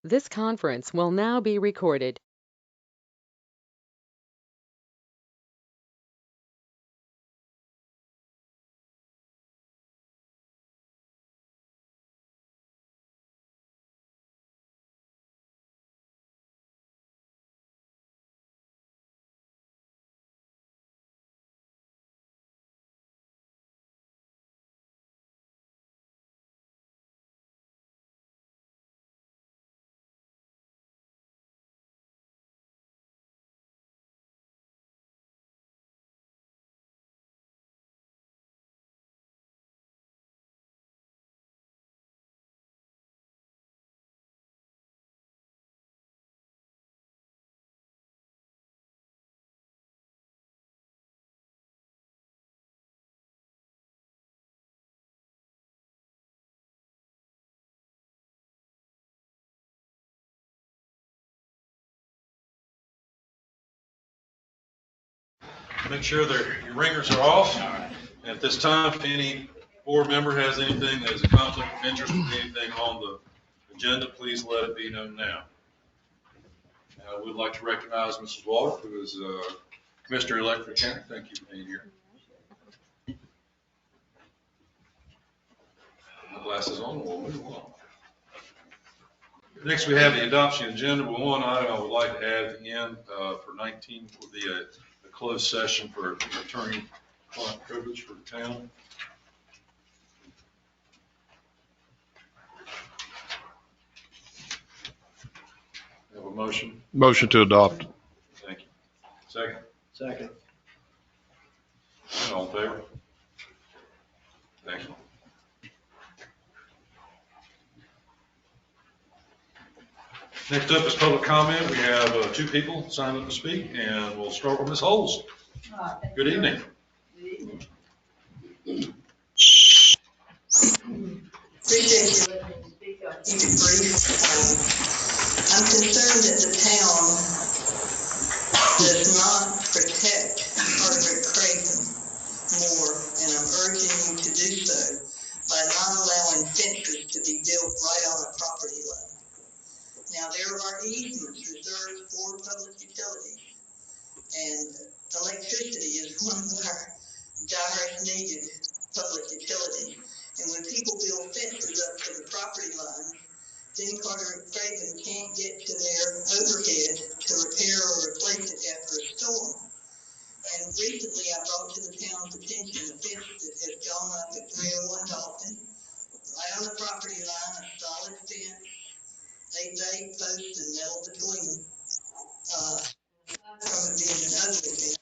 This conference will now be recorded. Make sure that your ringers are off. And at this time, if any board member has anything that is a conflict of interest with anything on the agenda, please let it be known now. I would like to recognize Mrs. Walter, who is Commissioner-elect for County. Thank you for being here. My glasses on, we'll move on. Next, we have the adoption agenda. One item I would like to add at the end for 19 would be a closed session for attorney-client privilege for the town. Have a motion? Motion to adopt. Thank you. Second? Second. All in favor? Thank you. Next up is public comment. We have two people signed up to speak, and we'll start with Ms. Holes. Good evening. Appreciate you letting me speak. I'll keep it brief. I'm concerned that the town does not protect Carteret Craven more, and I'm urging you to do so by not allowing fences to be built right on a property line. Now, there are easements reserved for public utilities, and electricity is one of our direct needed public utilities. And when people build fences up to the property line, then Carteret Craven can't get to their overhead to repair or replace it after a storm. And recently I brought to the town's attention a fence that has gone up at 301 Dalton, right on the property line, a solid fence, 8 posts and metal between them. From it being an ugly fence,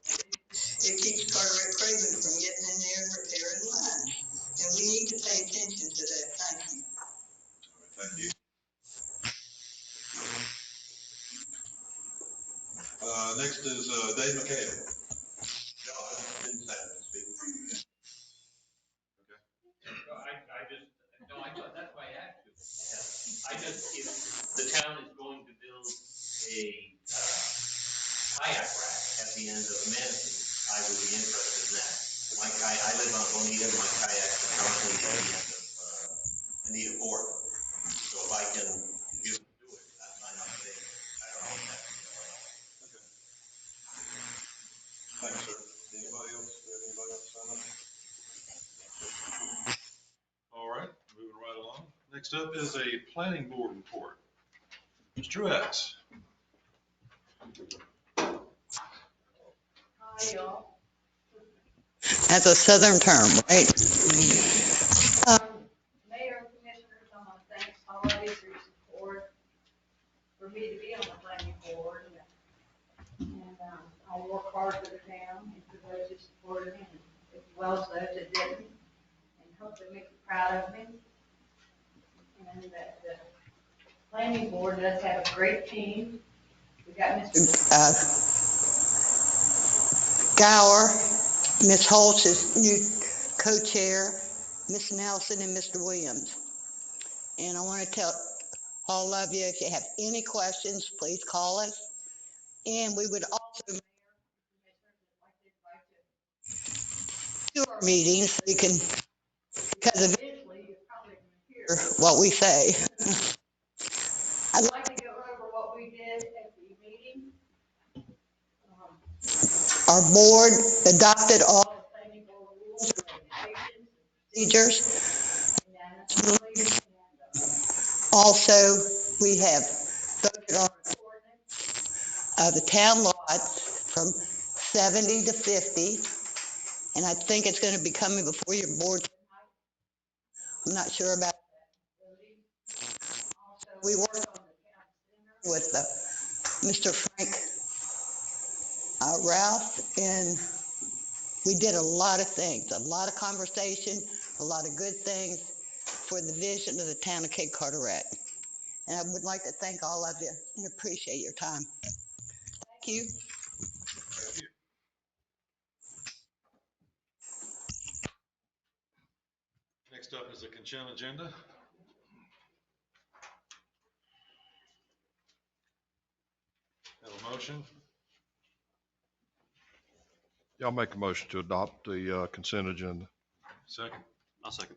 it keeps Carteret Craven from getting in there and repairing lines. And we need to pay attention to that. Thank you. Thank you. Next is Dave McHale. That's why I asked you. If the town is going to build a kayak rack at the end of Manatee, I would be interested in that. I live on Bonita, my kayaks are currently at the end of Anita Ford. So if I can do it, I'm not saying, I don't know if that's. Thanks, sir. Anybody else sign up? All right, moving right along. Next up is a planning board report. Mr. Truax. Hi, y'all. That's a southern term, right? Mayor and Commissioners, I want to thank all of you for your support, for me to be on the planning board. And I work hard for the town and for those who supported me, as well as those that didn't, and hope they make you proud of me. And that the planning board does have a great team. We got Mr. Gower, Ms. Holtz's new co-chair, Ms. Nelson, and Mr. Williams. And I want to tell all of you, if you have any questions, please call us. And we would also do our meetings so you can, because eventually you're probably going to hear what we say. I'd like to go over what we did at the meeting. Our board adopted all the planning board rules, regulations, procedures unanimously. Also, we have voted on an ordinance of the town lots from 70 to 50, and I think it's going to be coming before your board tonight. I'm not sure about that. Also, we worked on the town center with Mr. Frank Ralph, and we did a lot of things, a lot of conversation, a lot of good things for the vision of the town of Cape Carteret. And I would like to thank all of you and appreciate your time. Thank you. Thank you. Next up is the consent agenda. Have a motion? Yeah, I'll make a motion to adopt the consent agenda. Second? I'll second.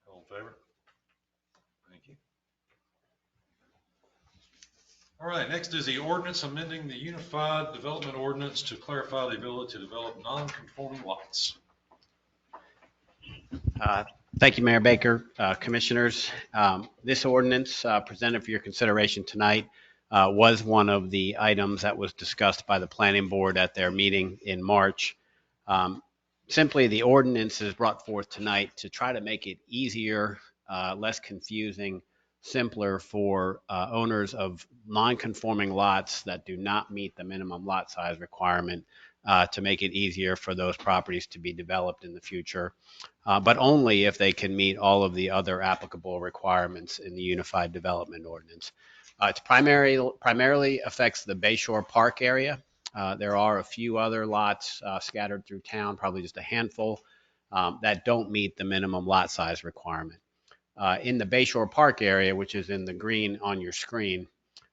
All in favor? Thank you. All right, next is the ordinance amending the Unified Development Ordinance to clarify the ability to develop non-conforming lots. Thank you, Mayor Baker, Commissioners. This ordinance presented for your consideration tonight was one of the items that was discussed by the Planning Board at their meeting in March. Simply, the ordinance is brought forth tonight to try to make it easier, less confusing, simpler for owners of non-conforming lots that do not meet the minimum lot size requirement, to make it easier for those properties to be developed in the future, but only if they can meet all of the other applicable requirements in the Unified Development Ordinance. It primarily affects the Bayshore Park area. There are a few other lots scattered through town, probably just a handful, that don't meet the minimum lot size requirement. In the Bayshore Park area, which is in the green on your screen,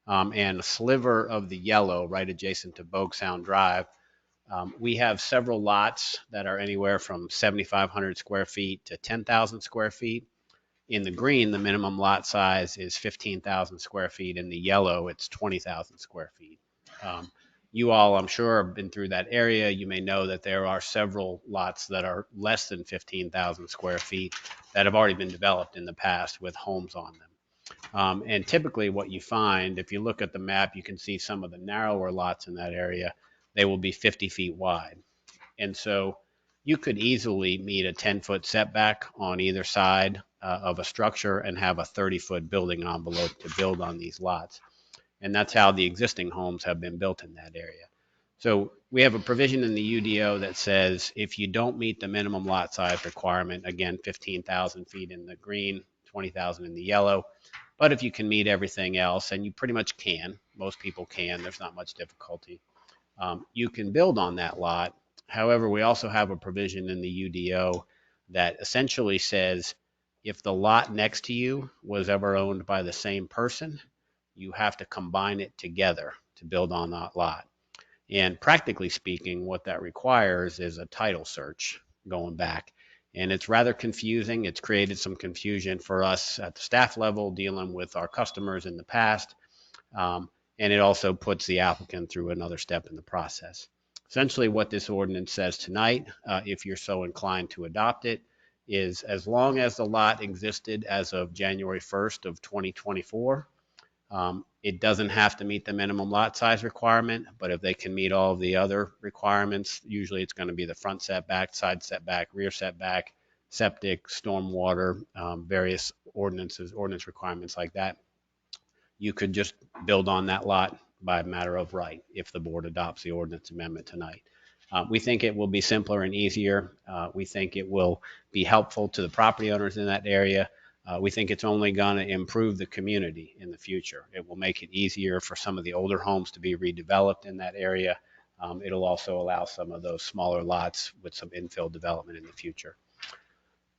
and a sliver of the yellow right adjacent to BoC Sound Drive, we have several lots that are anywhere from 7,500 square feet to 10,000 square feet. In the green, the minimum lot size is 15,000 square feet. In the yellow, it's 20,000 square feet. You all, I'm sure, have been through that area. You may know that there are several lots that are less than 15,000 square feet that have already been developed in the past with homes on them. And typically what you find, if you look at the map, you can see some of the narrower lots in that area. They will be 50 feet wide. And so you could easily meet a 10-foot setback on either side of a structure and have a 30-foot building envelope to build on these lots. And that's how the existing homes have been built in that area. So we have a provision in the UDO that says if you don't meet the minimum lot size requirement, again, 15,000 feet in the green, 20,000 in the yellow, but if you can meet everything else, and you pretty much can, most people can, there's not much difficulty, you can build on that lot. However, we also have a provision in the UDO that essentially says if the lot next to you was ever owned by the same person, you have to combine it together to build on that lot. And practically speaking, what that requires is a title search going back. And it's rather confusing. It's created some confusion for us at the staff level dealing with our customers in the past. And it also puts the applicant through another step in the process. Essentially what this ordinance says tonight, if you're so inclined to adopt it, is as long as the lot existed as of January 1st of 2024, it doesn't have to meet the minimum lot size requirement, but if they can meet all of the other requirements, usually it's going to be the front setback, side setback, rear setback, septic, stormwater, various ordinance requirements like that. You could just build on that lot by a matter of right if the board adopts the ordinance amendment tonight. We think it will be simpler and easier. We think it will be helpful to the property owners in that area. We think it's only going to improve the community in the future. It will make it easier for some of the older homes to be redeveloped in that area. It'll also allow some of those smaller lots with some infill development in the future.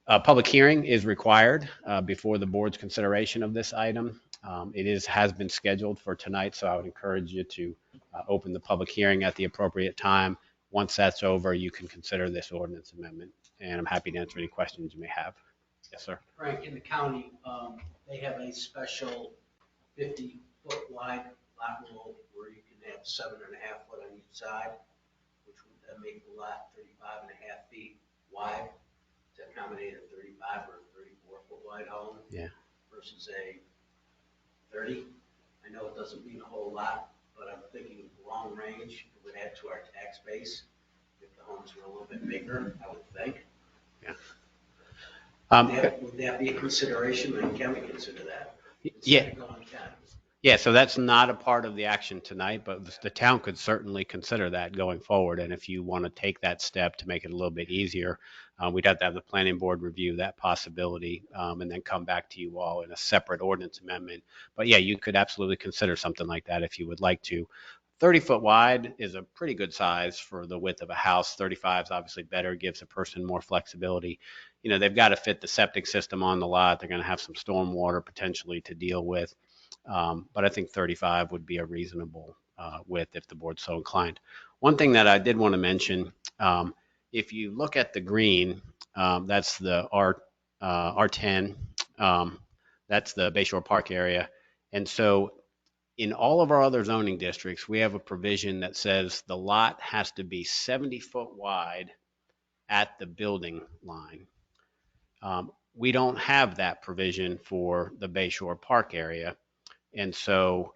A public hearing is required before the board's consideration of this item. It has been scheduled for tonight, so I would encourage you to open the public hearing at the appropriate time. Once that's over, you can consider this ordinance amendment, and I'm happy to answer any questions you may have. Yes, sir. Frank, in the county, they have a special 50-foot wide lot rule where you can have 7.5 foot on each side, which would then make the lot 35.5 feet wide to accommodate a 35 or 34-foot wide home. Yeah. Versus a 30. I know it doesn't mean a whole lot, but I'm thinking long range, it would add to our tax base if the homes were a little bit bigger, I would think. Would that be a consideration, and can we consider that? Yeah. Instead of going 10? Yeah, so that's not a part of the action tonight, but the town could certainly consider that going forward. And if you want to take that step to make it a little bit easier, we'd have to have the planning board review that possibility and then come back to you all in a separate ordinance amendment. But yeah, you could absolutely consider something like that if you would like to. 30-foot wide is a pretty good size for the width of a house. 35 is obviously better, gives a person more flexibility. You know, they've got to fit the septic system on the lot. They're going to have some stormwater potentially to deal with. But I think 35 would be a reasonable width if the board's so inclined. One thing that I did want to mention, if you look at the green, that's the R10, that's the Bayshore Park area. And so in all of our other zoning districts, we have a provision that says the lot has to be 70 foot wide at the building line. We don't have that provision for the Bayshore Park area. And so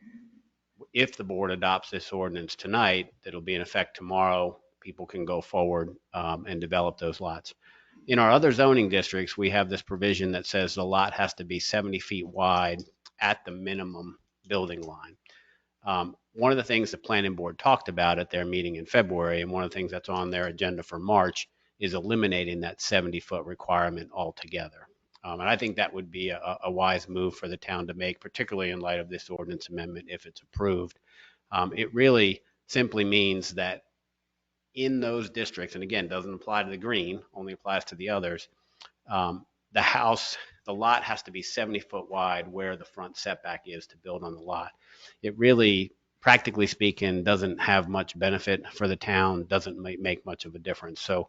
if the board adopts this ordinance tonight, that'll be in effect tomorrow, people can go forward and develop those lots. In our other zoning districts, we have this provision that says the lot has to be 70 feet wide at the minimum building line. One of the things the planning board talked about at their meeting in February, and one of the things that's on their agenda for March, is eliminating that 70-foot requirement altogether. And I think that would be a wise move for the town to make, particularly in light of this ordinance amendment if it's approved. It really simply means that in those districts, and again, doesn't apply to the green, only applies to the others, the lot has to be 70 foot wide where the front setback is to build on the lot. It really, practically speaking, doesn't have much benefit for the town, doesn't make much of a difference. So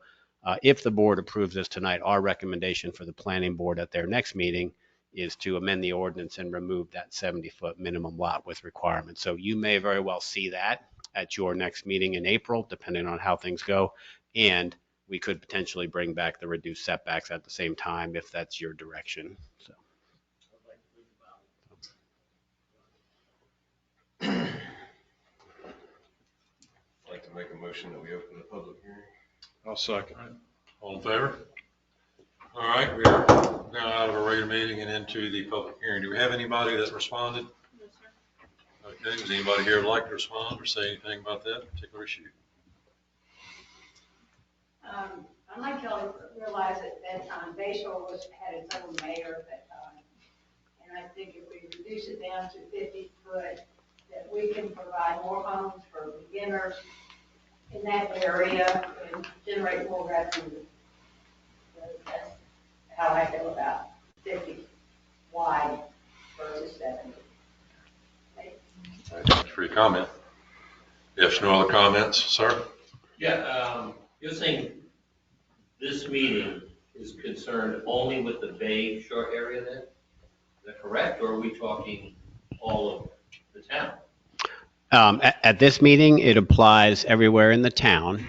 if the board approves this tonight, our recommendation for the planning board at their next meeting is to amend the ordinance and remove that 70-foot minimum lot width requirement. So you may very well see that at your next meeting in April, depending on how things go. And we could potentially bring back the reduced setbacks at the same time if that's your direction. So. I'd like to make a motion that we open the public hearing. I'll second. All in favor? All right, we are now out of a regular meeting and into the public hearing. Do we have anybody that responded? No, sir. Okay, does anybody here like to respond or say anything about that particular issue? I'd like y'all to realize at that time, Bayshore had its own mayor at that time. And I think if we reduce it down to 50 foot, that we can provide more homes for beginners in that area and generate more revenue. So that's how I feel about 50 wide versus 70. Thanks for your comment. If no other comments, sir? Yeah, you're saying this meeting is concerned only with the Bay Shore area then? Is that correct, or are we talking all of the town? At this meeting, it applies everywhere in the town,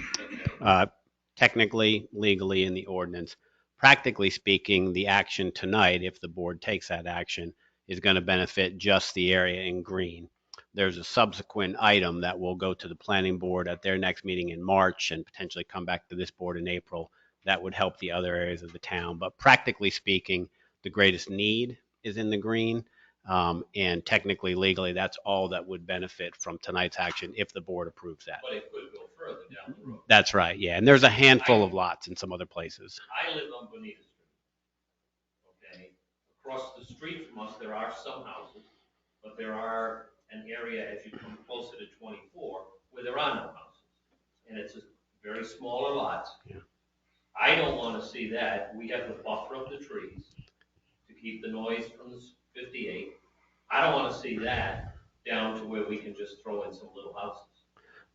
technically, legally in the ordinance. Practically speaking, the action tonight, if the board takes that action, is going to benefit just the area in green. There's a subsequent item that will go to the planning board at their next meeting in March and potentially come back to this board in April. That would help the other areas of the town. But practically speaking, the greatest need is in the green. And technically, legally, that's all that would benefit from tonight's action if the board approves that. But it could go further down the road. That's right, yeah. And there's a handful of lots in some other places. I live on Bonita Street. Okay, across the street from us, there are some houses, but there are an area as you come closer to 24 where there are no houses. And it's a very smaller lots. Yeah. I don't want to see that. We have the buffer of the trees to keep the noise from the 58. I don't want to see that down to where we can just throw in some little houses.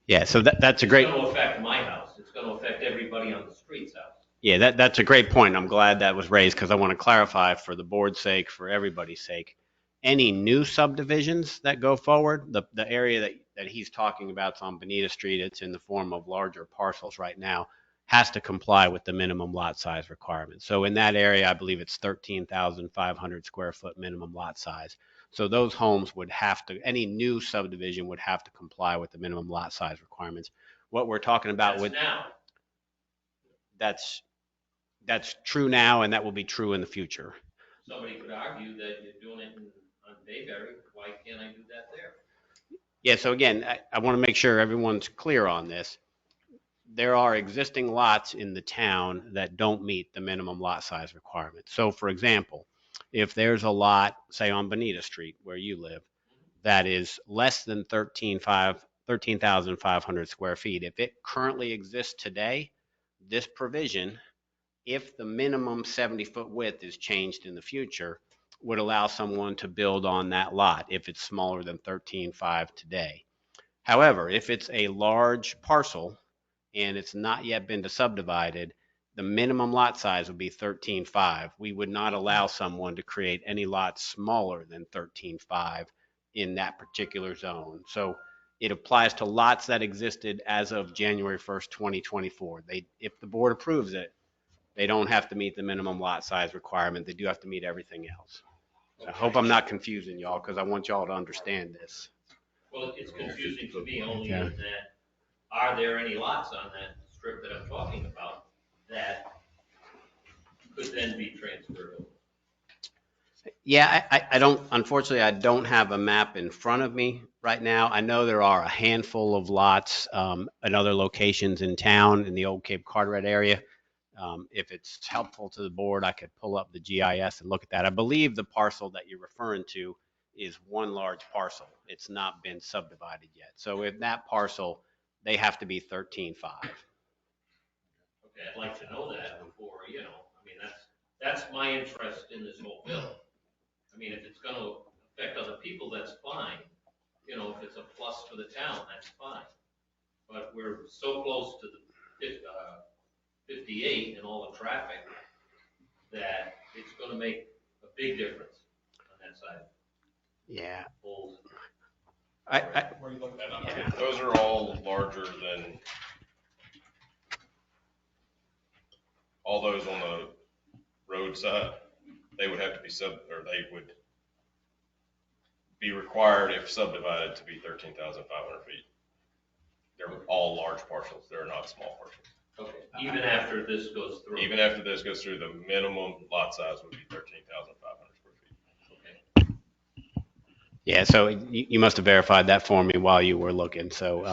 Yeah, so that's a great. It's going to affect my house. It's going to affect everybody on the street's house. Yeah, that's a great point. I'm glad that was raised because I want to clarify for the board's sake, for everybody's sake. Any new subdivisions that go forward, the area that he's talking about is on Bonita Street. It's in the form of larger parcels right now, has to comply with the minimum lot size requirement. So in that area, I believe it's 13,500 square foot minimum lot size. So those homes would have to, any new subdivision would have to comply with the minimum lot size requirements. What we're talking about with now. that's true now, and that will be true in the future. Somebody could argue that you're doing it on Bayberry, why can't I do that there? Yeah, so again, I want to make sure everyone's clear on this. There are existing lots in the town that don't meet the minimum lot size requirement. So for example, if there's a lot, say on Bonita Street where you live, that is less than 13,500 square feet, if it currently exists today, this provision, if the minimum 70-foot width is changed in the future, would allow someone to build on that lot if it's smaller than 13.5 today. However, if it's a large parcel and it's not yet been subdivided, the minimum lot size would be 13.5. We would not allow someone to create any lots smaller than 13.5 in that particular zone. So it applies to lots that existed as of January 1st, 2024. If the board approves it, they don't have to meet the minimum lot size requirement. They do have to meet everything else. I hope I'm not confusing y'all, because I want y'all to understand this. Well, it's confusing to me only Yeah. in that, are there any lots on that strip that I'm talking about that could then be transferred over? Yeah, I don't, unfortunately, I don't have a map in front of me right now. I know there are a handful of lots at other locations in town in the old Cape Carteret area. If it's helpful to the board, I could pull up the GIS and look at that. I believe the parcel that you're referring to is one large parcel. It's not been subdivided yet. So if that parcel, they have to be 13.5. Okay, I'd like to know that before, I mean, that's my interest in this whole bill. I mean, if it's gonna affect other people, that's fine. If it's a plus for the town, that's fine. But we're so close to the 58 and all the traffic that it's gonna make a big difference on that side. Yeah. Old. Where you looking at? Those are all larger than all those on the roadside. They would have to be they would be required if subdivided to be 13,500 feet. They're all large parcels. They're not small parcels. Okay, even after this goes through? Even after this goes through, the minimum lot size would be 13,500 square feet. Okay. Yeah, so you must have verified that for me while you were looking. So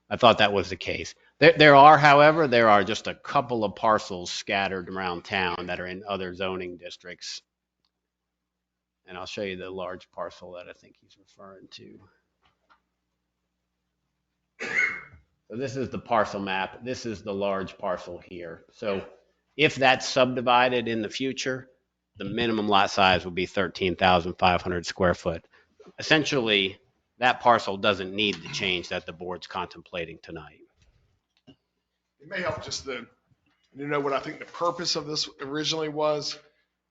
I thought that was the case. However, there are just a couple of parcels scattered around town that are in other zoning districts. And I'll show you the large parcel that I think he's referring to. So this is the parcel map. This is the large parcel here. So if that's subdivided in the future, the minimum lot size would be 13,500 square foot. Essentially, that parcel doesn't need the change that the board's contemplating tonight. It may help just what I think the purpose of this originally was,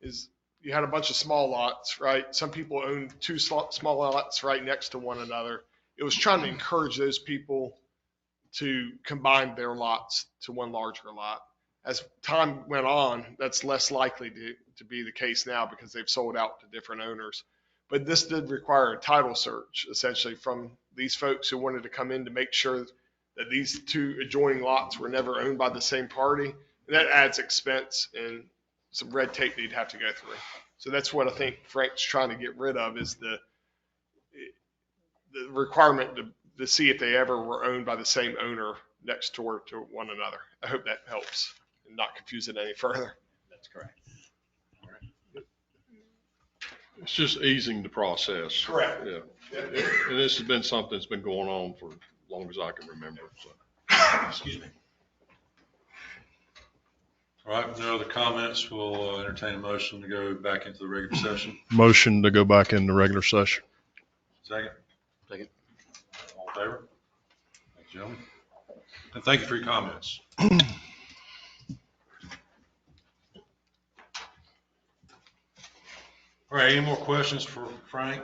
is you had a bunch of small lots, right? Some people owned two small lots right next to one another. It was trying to encourage those people to combine their lots to one larger lot. As time went on, that's less likely to be the case now because they've sold out to different owners. But this did require a title search, essentially, from these folks who wanted to come in to make sure that these two adjoining lots were never owned by the same party. And that adds expense and some red tape they'd have to go through. So that's what I think Frank's trying to get rid of, is the requirement to see if they ever were owned by the same owner next door to one another. I hope that helps and not confuse it any further. That's correct. It's just easing the process. Correct. Yeah. And this has been something that's been going on for as long as I can remember. So. Excuse me. All right, with no other comments, we'll entertain a motion to go back into the regular session. Motion to go back into regular session. Second? Second. All in favor? Thank you, gentlemen. And thank you for your comments. All right, any more questions for Frank?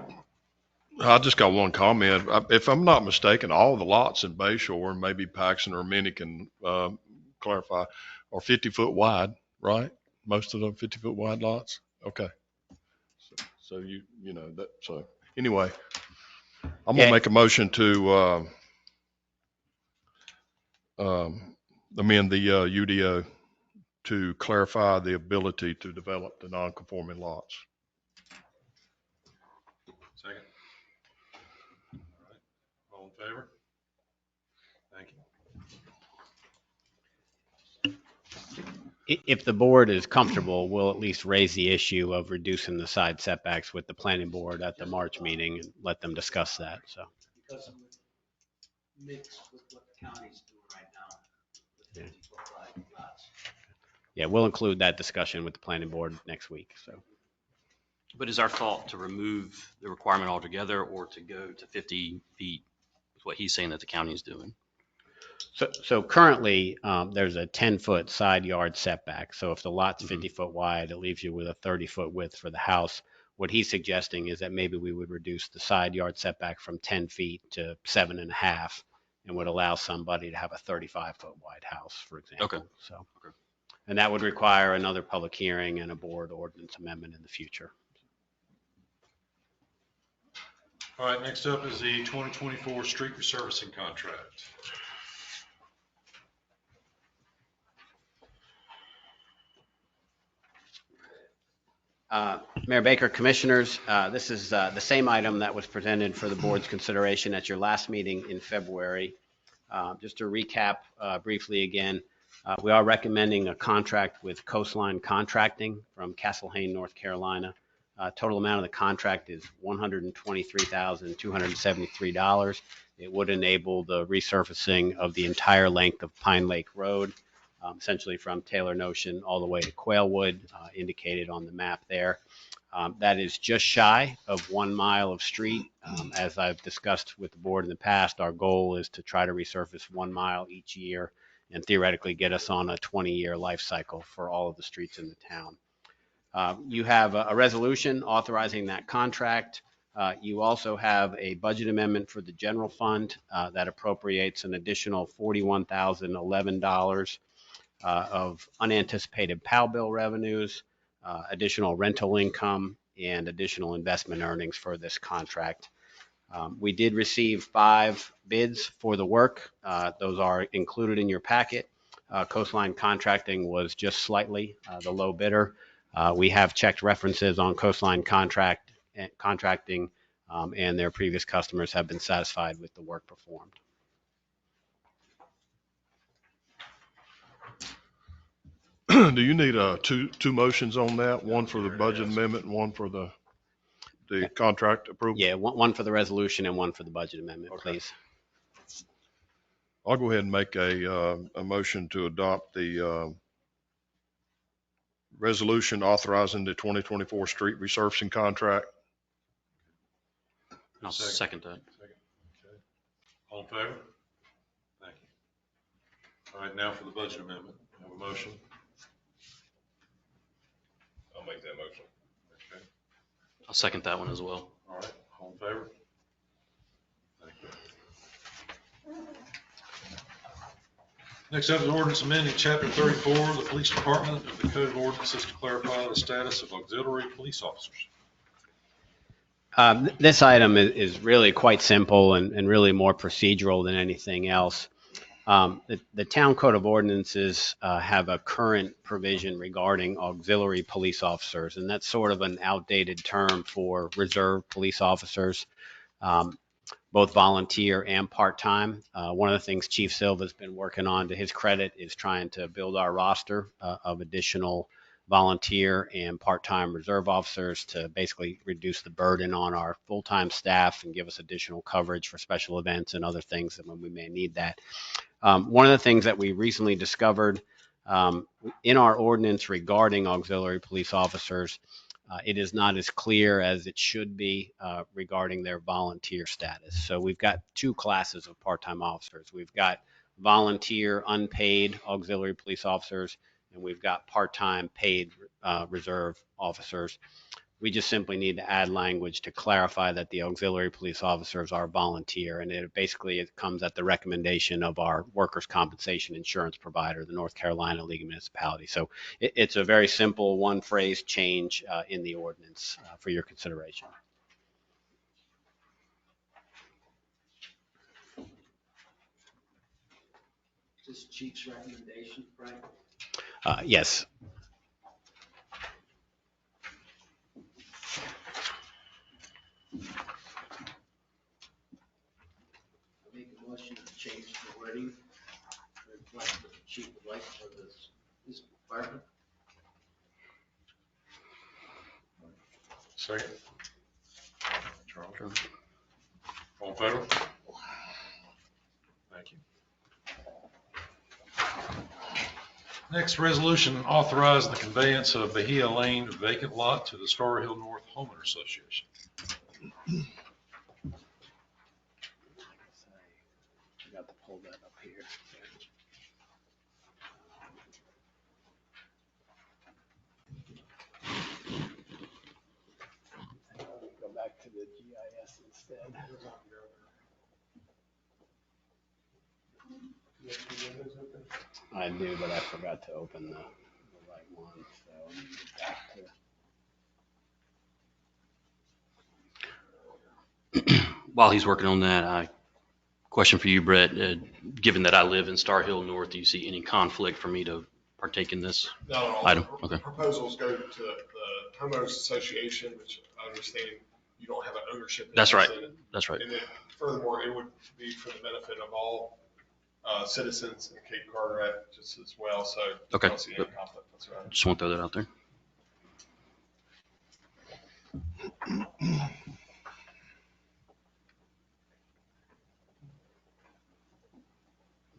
I just got one comment. If I'm not mistaken, all the lots in Bayshore, and maybe Paxton or Minnie can clarify, are 50-foot wide, right? Most of them 50-foot wide lots? Okay. So you know that, so anyway, I'm gonna Yeah. make a motion to amend the UDO to clarify the ability to develop the non-conforming lots. Second. All right, all in favor? Thank you. If the board is comfortable, we'll at least raise the issue of reducing the side setbacks with the planning board at the March meeting and let them discuss that, so. Because it would mix with what the county's doing right now with 50-foot wide lots. Yeah, we'll include that discussion with the planning board next week, so. But is our thought to remove the requirement altogether or to go to 50 feet is what he's saying that the county is doing? So currently, there's a 10-foot side yard setback. So if the lot's 50-foot wide, it leaves you with a 30-foot width for the house. What he's suggesting is that maybe we would reduce the side yard setback from 10 feet to 7.5 and would allow somebody to have a 35-foot wide house, for example. Okay. So, Okay. and that would require another public hearing and a board ordinance amendment in the future. All right, next up is the 2024 street resurfacing contract. Mayor Baker, Commissioners, this is the same item that was presented for the board's consideration at your last meeting in February. Just to recap briefly again, we are recommending a contract with Coastline Contracting from Castlehane, North Carolina. Total amount of the contract is $123,273. It would enable the resurfacing of the entire length of Pine Lake Road, essentially from Taylor Notion all the way to Quailwood, indicated on the map there. That is just shy of 1 mile of street. As I've discussed with the board in the past, our goal is to try to resurface 1 mile each year and theoretically get us on a 20-year life cycle for all of the streets in the town. You have a resolution authorizing that contract. You also have a budget amendment for the general fund that appropriates an additional $41,011 of unanticipated POW bill revenues, additional rental income, and additional investment earnings for this contract. We did receive 5 bids for the work. Those are included in your packet. Coastline Contracting was just slightly the low bidder. We have checked references on Coastline Contracting, and their previous customers have been satisfied with the work performed. Do you need two motions on that? One for the budget amendment and one for the contract approval? Yeah, one for the resolution and one for the budget amendment, Okay. please. I'll go ahead and make a motion to adopt the resolution authorizing the 2024 street resurfacing contract. I'll second that. Second. Okay. All in favor? Thank you. All right, now for the budget amendment. Have a motion. I'll make that motion. Okay. I'll second that one as well. All right, all in favor? Thank you. Next up is ordinance amending chapter 34 of the police department of the code of ordinances to clarify the status of auxiliary police officers. This item is really quite simple and really more procedural than anything else. The town code of ordinances have a current provision regarding auxiliary police officers, and that's sort of an outdated term for reserve police officers, both volunteer and part-time. One of the things Chief Silva's been working on, to his credit, is trying to build our roster of additional volunteer and part-time reserve officers to basically reduce the burden on our full-time staff and give us additional coverage for special events and other things that when we may need that. One of the things that we recently discovered in our ordinance regarding auxiliary police officers, it is not as clear as it should be regarding their volunteer status. So we've got 2 classes of part-time officers. We've got volunteer unpaid auxiliary police officers, and we've got part-time paid reserve officers. We just simply need to add language to clarify that the auxiliary police officers are volunteer, and it comes at the recommendation of our workers' compensation insurance provider, the North Carolina League of Municipalities. So it's a very simple one phrase change in the ordinance for your consideration. This chief's recommendation, Frank? Yes. I make a motion to change the wording to reflect what the chief would like for this department. Second. Charles. All in favor? Thank you. Next, resolution authorizing the conveyance of Bahia Lane vacant lot to the Star Hill North Homeowner Association. I got to pull that up here. Go back to the GIS instead. I do, but I forgot to open the right one, so let me get back to. While he's working on that, question for you, Brett. Given that I live in Star Hill North, do you see any conflict for me to partake in this item? Okay. Proposals go to the homeowners association, which I understand you don't have an ownership. That's right. In it. That's right. And then furthermore, it would be for the benefit of all citizens in Cape Carteret just as well. So Okay. I don't see any conflict. That's right. Just want to throw that out there.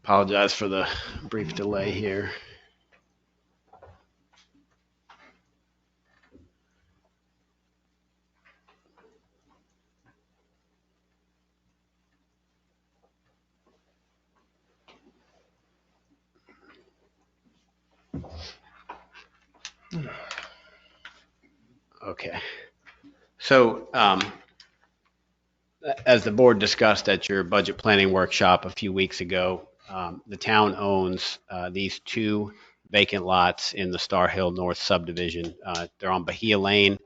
Apologize for the brief delay here. Okay. So, as the board discussed at your budget planning workshop a few weeks ago, the town owns these two vacant lots in the Star Hill North subdivision. They're on Bahia Lane.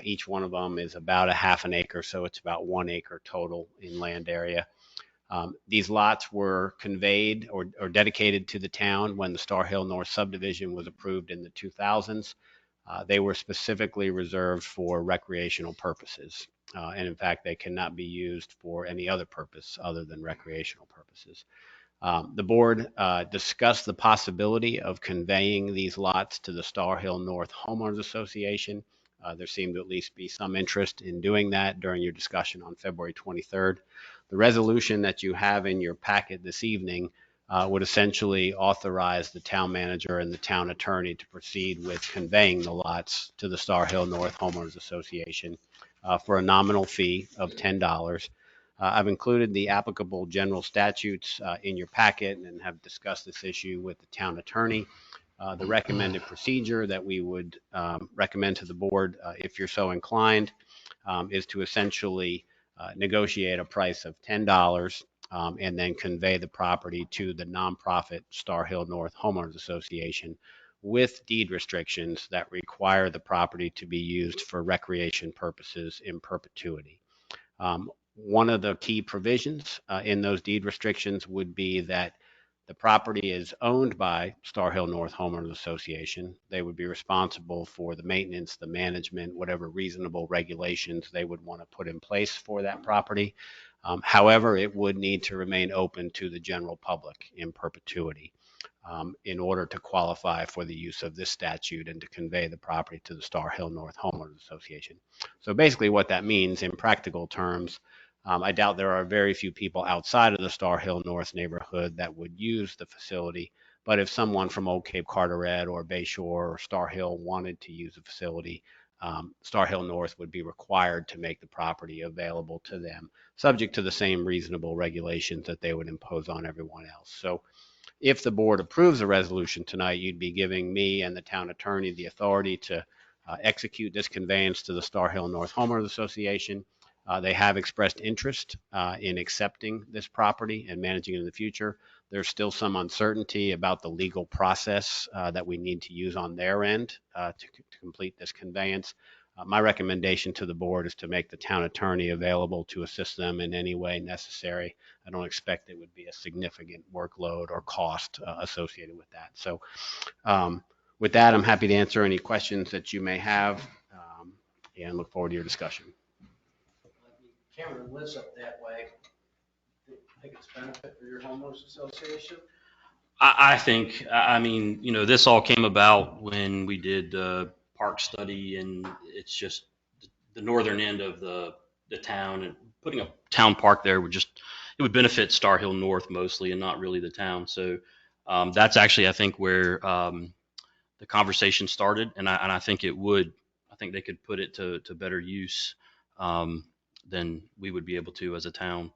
Each one of them is about a half an acre, so it's about 1 acre total in land area. These lots were conveyed or dedicated to the town when the Star Hill North subdivision was approved in the 2000s. They were specifically reserved for recreational purposes. And in fact, they cannot be used for any other purpose other than recreational purposes. The board discussed the possibility of conveying these lots to the Star Hill North Homeowners Association. There seemed to at least be some interest in doing that during your discussion on February 23rd. The resolution that you have in your packet this evening would essentially authorize the town manager and the town attorney to proceed with conveying the lots to the Star Hill North Homeowners Association for a nominal fee of $10. I've included the applicable general statutes in your packet and have discussed this issue with the town attorney. The recommended procedure that we would recommend to the board, if you're so inclined, is to essentially negotiate a price of $10 and then convey the property to the nonprofit Star Hill North Homeowners Association with deed restrictions that require the property to be used for recreation purposes in perpetuity. One of the key provisions in those deed restrictions would be that the property is owned by Star Hill North Homeowners Association. They would be responsible for the maintenance, the management, whatever reasonable regulations they would want to put in place for that property. However, it would need to remain open to the general public in perpetuity in order to qualify for the use of this statute and to convey the property to the Star Hill North Homeowners Association. So basically what that means in practical terms, I doubt there are very few people outside of the Star Hill North neighborhood that would use the facility. But if someone from Old Cape Carteret or Bayshore or Star Hill wanted to use the facility, Star Hill North would be required to make the property available to them, subject to the same reasonable regulations that they would impose on everyone else. So if the board approves a resolution tonight, you'd be giving me and the town attorney the authority to execute this conveyance to the Star Hill North Homeowners Association. They have expressed interest in accepting this property and managing it in the future. There's still some uncertainty about the legal process that we need to use on their end to complete this conveyance. My recommendation to the board is to make the town attorney available to assist them in any way necessary. I don't expect it would be a significant workload or cost associated with that. So with that, I'm happy to answer any questions that you may have and look forward to your discussion. Cameron lives up that way. I think it's benefit for your homeowners association. I think, I mean, you know, this all came about when we did the park study, and it's just the northern end of the town, and putting a town park there would it would benefit Star Hill North mostly and not really the town. So that's actually, I think, where the conversation started, and I think I think they could put it to better use than we would be able to as a town.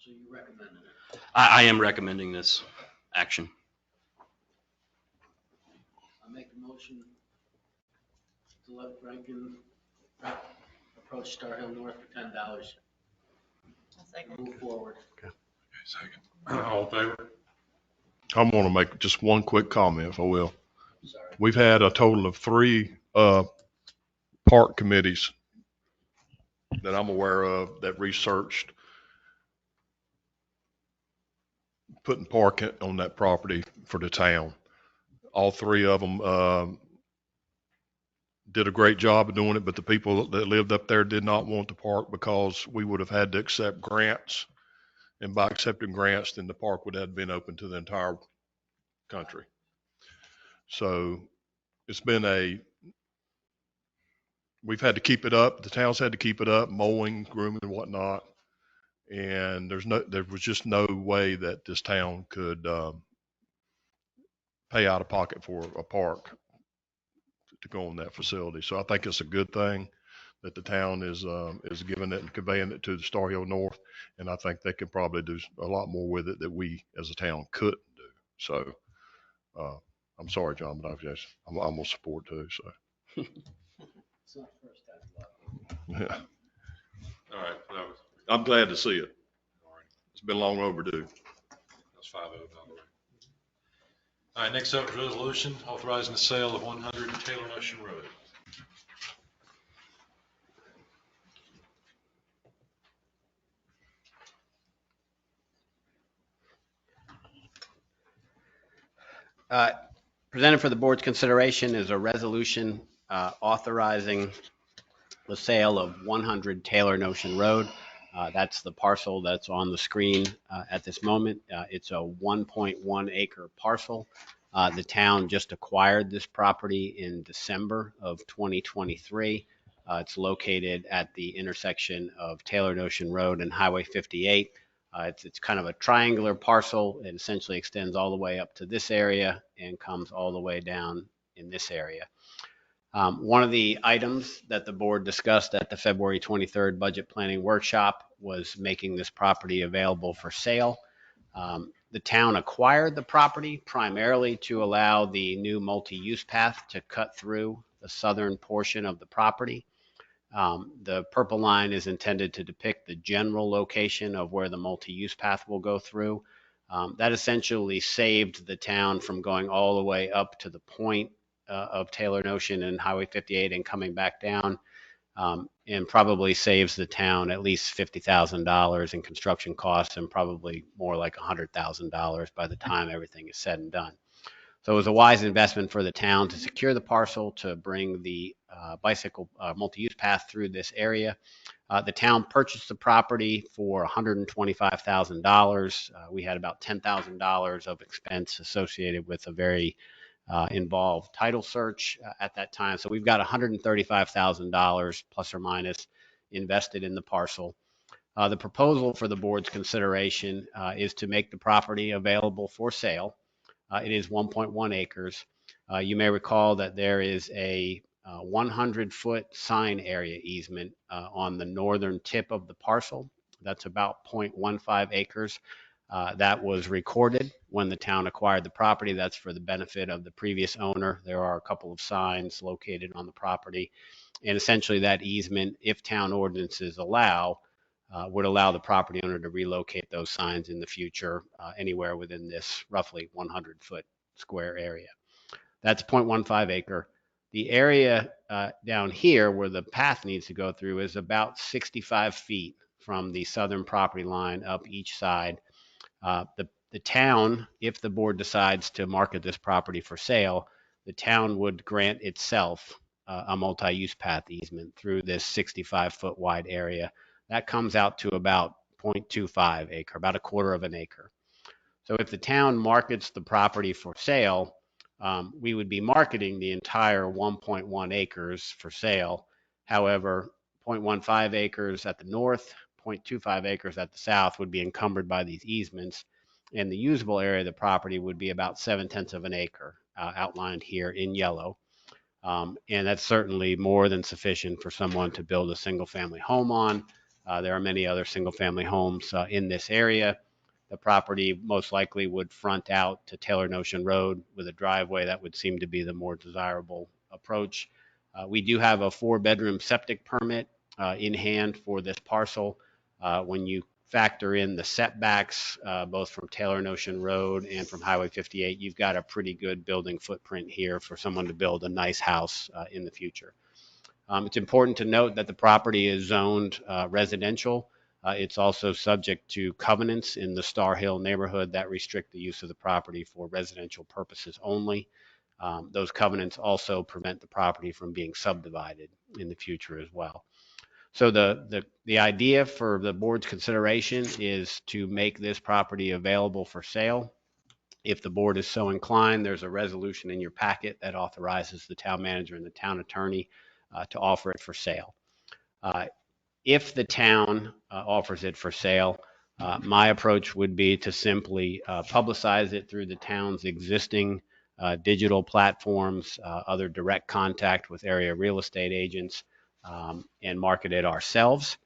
So you recommend it? I am recommending this action. I make a motion to let Rankin approach Star Hill North for $10. Move forward. Second. All in favor? I want to make just one quick comment, if I will. Sorry. We've had a total of 3 park committees that I'm aware of that researched putting park on that property for the town. All 3 of them did a great job of doing it, but the people that lived up there did not want the park because we would have had to accept grants. And by accepting grants, then the park would have been open to the entire country. So it's been we've had to keep it up. The town's had to keep it up, mowing, grooming, and whatnot. And there was just no way that this town could pay out of pocket for a park to go on that facility. So I think it's a good thing that the town is giving it and conveying it to the Star Hill North. And I think they can probably do a lot more with it that we as a town couldn't do. So I'm sorry, John, but I'm gonna support too. So It's not the first time. yeah, All right, that was, I'm glad to see it. all right, It's been long overdue. that's 5-0, by the way. All right, next up is resolution authorizing the sale of 100 Taylor Ocean Road. Presented for the board's consideration is a resolution authorizing the sale of 100 Taylor Ocean Road. That's the parcel that's on the screen at this moment. It's a 1.1 acre parcel. The town just acquired this property in December of 2023. It's located at the intersection of Taylor Ocean Road and Highway 58. It's kind of a triangular parcel. It essentially extends all the way up to this area and comes all the way down in this area. One of the items that the board discussed at the February 23rd budget planning workshop was making this property available for sale. The town acquired the property primarily to allow the new multi-use path to cut through the southern portion of the property. The purple line is intended to depict the general location of where the multi-use path will go through. That essentially saved the town from going all the way up to the point of Taylor Ocean and Highway 58 and coming back down, and probably saves the town at least $50,000 in construction costs and probably more like $100,000 by the time everything is said and done. So it was a wise investment for the town to secure the parcel to bring the bicycle multi-use path through this area. The town purchased the property for $125,000. We had about $10,000 of expense associated with a very involved title search at that time. So we've got $135,000 plus or minus invested in the parcel. The proposal for the board's consideration is to make the property available for sale. It is 1.1 acres. You may recall that there is a 100-foot sign area easement on the northern tip of the parcel. That's about 0.15 acres. That was recorded when the town acquired the property. That's for the benefit of the previous owner. There are a couple of signs located on the property. And essentially that easement, if town ordinances allow, would allow the property owner to relocate those signs in the future anywhere within this roughly 100-foot square area. That's 0.15 acre. The area down here where the path needs to go through is about 65 feet from the southern property line up each side. The town, if the board decides to market this property for sale, the town would grant itself a multi-use path easement through this 65-foot wide area. That comes out to about 0.25 acre, about a quarter of an acre. So if the town markets the property for sale, we would be marketing the entire 1.1 acres for sale. However, 0.15 acres at the north, 0.25 acres at the south would be encumbered by these easements, and the usable area of the property would be about 7/10 of an acre, outlined here in yellow. And that's certainly more than sufficient for someone to build a single-family home on. There are many other single-family homes in this area. The property most likely would front out to Taylor Notion Road with a driveway. That would seem to be the more desirable approach. We do have a 4-bedroom septic permit in hand for this parcel. When you factor in the setbacks, both from Taylor Notion Road and from Highway 58, you've got a pretty good building footprint here for someone to build a nice house in the future. It's important to note that the property is zoned residential. It's also subject to covenants in the Star Hill neighborhood that restrict the use of the property for residential purposes only. Those covenants also prevent the property from being subdivided in the future as well. So the idea for the board's consideration is to make this property available for sale. If the board is so inclined, there's a resolution in your packet that authorizes the town manager and the town attorney to offer it for sale. If the town offers it for sale, my approach would be to simply publicize it through the town's existing digital platforms, other direct contact with area real estate agents, and market it ourselves.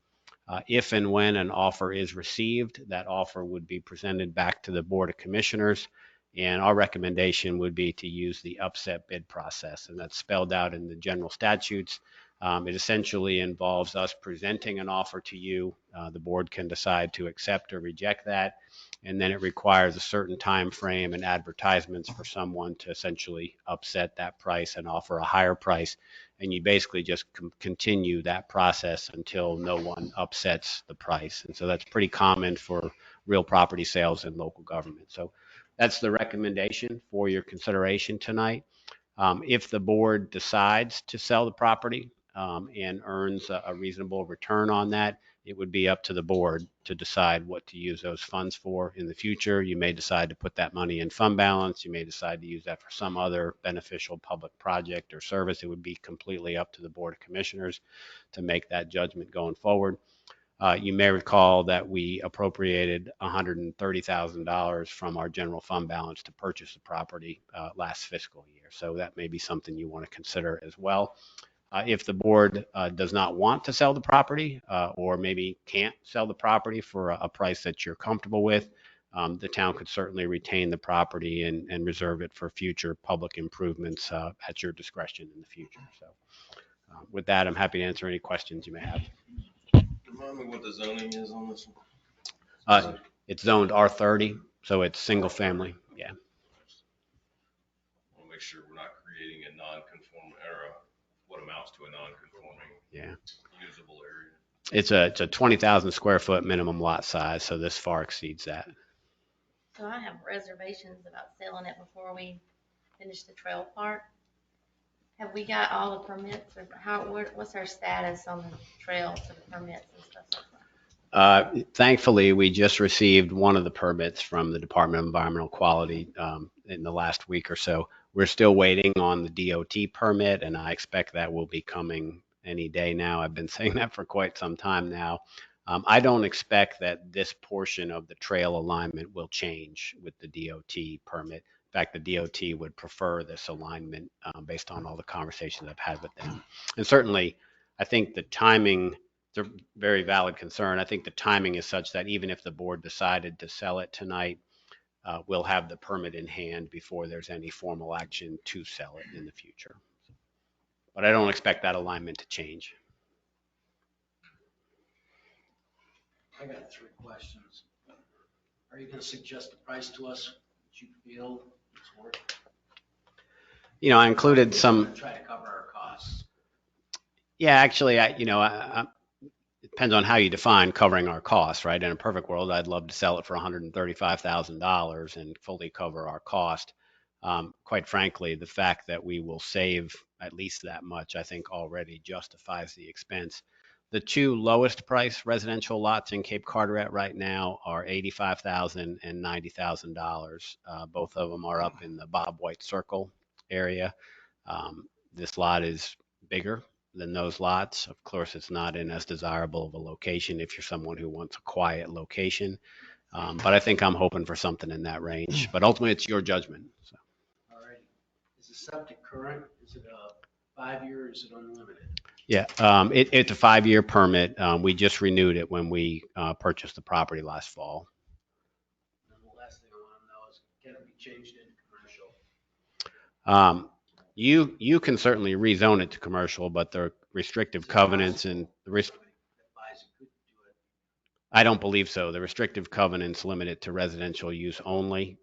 If and when an offer is received, that offer would be presented back to the Board of Commissioners, and our recommendation would be to use the upset bid process, and that's spelled out in the general statutes. It essentially involves us presenting an offer to you. The board can decide to accept or reject that, and then it requires a certain time frame and advertisements for someone to essentially upset that price and offer a higher price. And you basically just continue that process until no one upsets the price. And so that's pretty common for real property sales in local government. So that's the recommendation for your consideration tonight. If the board decides to sell the property and earns a reasonable return on that, it would be up to the board to decide what to use those funds for in the future. You may decide to put that money in fund balance. You may decide to use that for some other beneficial public project or service. It would be completely up to the Board of Commissioners to make that judgment going forward. You may recall that we appropriated $130,000 from our general fund balance to purchase the property last fiscal year. So that may be something you want to consider as well. If the board does not want to sell the property or maybe can't sell the property for a price that you're comfortable with, the town could certainly retain the property and reserve it for future public improvements at your discretion in the future. So with that, I'm happy to answer any questions you may have. Remind me what the zoning is on this one? It's zoned R30, so it's single family. Yeah. I want to make sure we're not creating a non-conforming era. What amounts to a non-conforming usable area? It's a 20,000 square foot minimum lot size, so this far exceeds that. So I have reservations about selling it before we finish the trail part. Have we got all the permits, or what's our status on the trails and the permits and stuff like that? Thankfully, we just received one of the permits from the Department of Environmental Quality in the last week or so. We're still waiting on the DOT permit, and I expect that will be coming any day now. I've been saying that for quite some time now. I don't expect that this portion of the trail alignment will change with the DOT permit. In fact, the DOT would prefer this alignment based on all the conversations I've had with them. And certainly, I think the timing It's a very valid concern. I think the timing is such that even if the board decided to sell it tonight, we'll have the permit in hand before there's any formal action to sell it in the future. But I don't expect that alignment to change. I got 3 questions. Are you going to suggest a price to us that you feel it's worth? You know, I included We're some. gonna try to cover our costs. Yeah, actually, it depends on how you define covering our costs, right? In a perfect world, I'd love to sell it for $135,000 and fully cover our cost. Quite frankly, the fact that we will save at least that much, I think already justifies the expense. The 2 lowest price residential lots in Cape Carteret right now are $85,000 and $90,000. Both of them are up in the Bob White Circle area. This lot is bigger than those lots. Of course, it's not in as desirable of a location if you're someone who wants a quiet location. But I think I'm hoping for something in that range. But ultimately, it's your judgment. So. All right. Is the septic current? Is it a 5-year? Is it unlimited? Yeah, it's a 5-year permit. We just renewed it when we purchased the property last fall. And the last thing I want to know is, can it be changed into commercial? You can certainly rezone it to commercial, but the restrictive covenants and the I don't believe so. The restrictive covenants limit it to residential use only.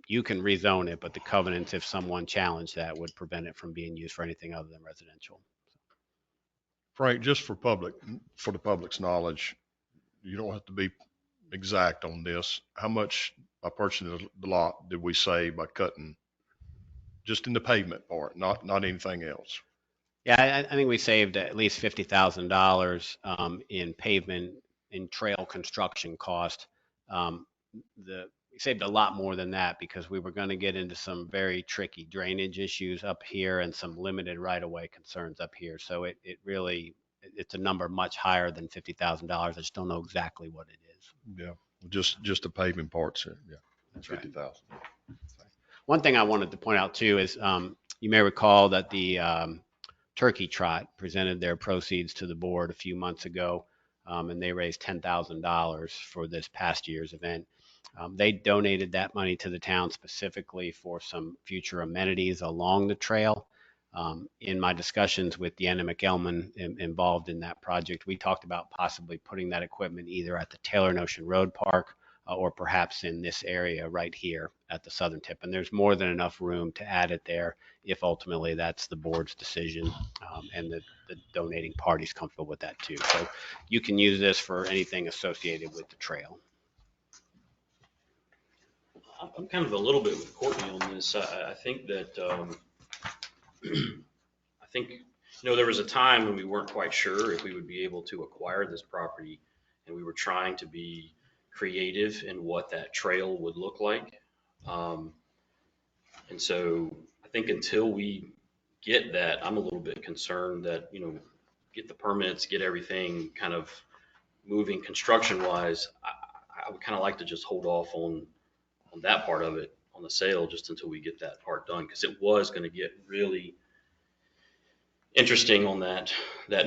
You can rezone it, but the covenants, if someone challenged that, would prevent it from being used for anything other than residential. Frank, just for the public's knowledge, you don't have to be exact on this. How much by purchasing the lot did we save by cutting just in the pavement part, not anything else? Yeah, I think we saved at least $50,000 in pavement and trail construction cost. We saved a lot more than that because we were going to get into some very tricky drainage issues up here and some limited right-of-way concerns up here. So it's a number much higher than $50,000. I just don't know exactly what it is. Yeah, just the paving parts. Yeah, that's 50,000. Right. One thing I wanted to point out too is you may recall that the Turkey Trot presented their proceeds to the board a few months ago, and they raised $10,000 for this past year's event. They donated that money to the town specifically for some future amenities along the trail. In my discussions with Deanna McElman involved in that project, we talked about possibly putting that equipment either at the Taylor and Ocean Road Park or perhaps in this area right here at the southern tip. And there's more than enough room to add it there if ultimately that's the board's decision and the donating party's comfortable with that too. So you can use this for anything associated with the trail. I'm kind of a little bit with Courtney on this. I think that, there was a time when we weren't quite sure if we would be able to acquire this property, and we were trying to be creative in what that trail would look like. And so I think until we get that, I'm a little bit concerned that, get the permits, get everything kind of moving construction wise. I would kind of like to just hold off on that part of it, on the sale, just until we get that part done, because it was going to get really interesting on that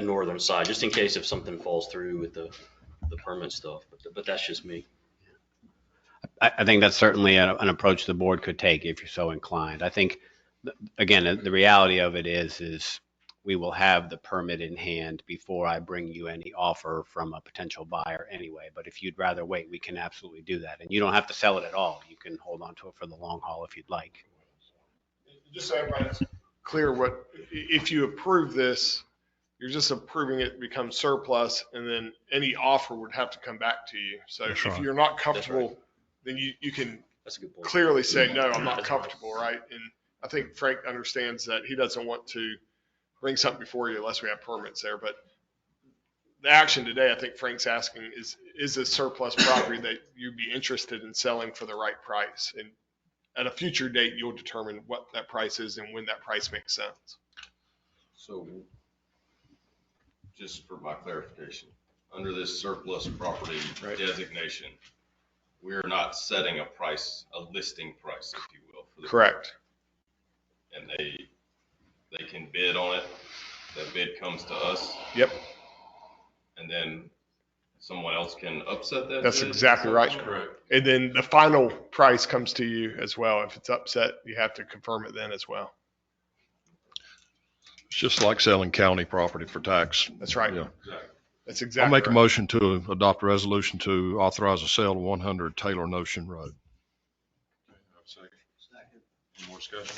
northern side, just in case if something falls through with the permit stuff. But that's just me. I think that's certainly an approach the board could take if you're so inclined. I think, again, the reality of it is we will have the permit in hand before I bring you any offer from a potential buyer anyway. But if you'd rather wait, we can absolutely do that. And you don't have to sell it at all. You can hold on to it for the long haul if you'd like. Just so everybody's clear, if you approve this, you're just approving it becomes surplus, and then any offer would have to come back to you. So That's if right. you're not comfortable, then you can clearly say, no, I'm not comfortable, right? And I think Frank understands that he doesn't want to bring something before you unless we have permits there. But the action today, I think Frank's asking is a surplus property that you'd be interested in selling for the right price. And at a future date, you'll determine what that price is and when that price makes sense. So just for my clarification, under this surplus property designation, we're not setting a price, a listing price, if you will. For the Correct. And they can bid on it. That bid comes to us. Yep. and then someone else can upset that That's bid? exactly right. Correct. And then the final price comes to you as well. If it's upset, you have to confirm it then as well. It's just like selling county property for tax. That's right. Yeah. Exactly. That's I'll exactly make a right. motion to adopt a resolution to authorize a sale of 100 Taylor Notion Road. Okay, I have a second. Any more discussion?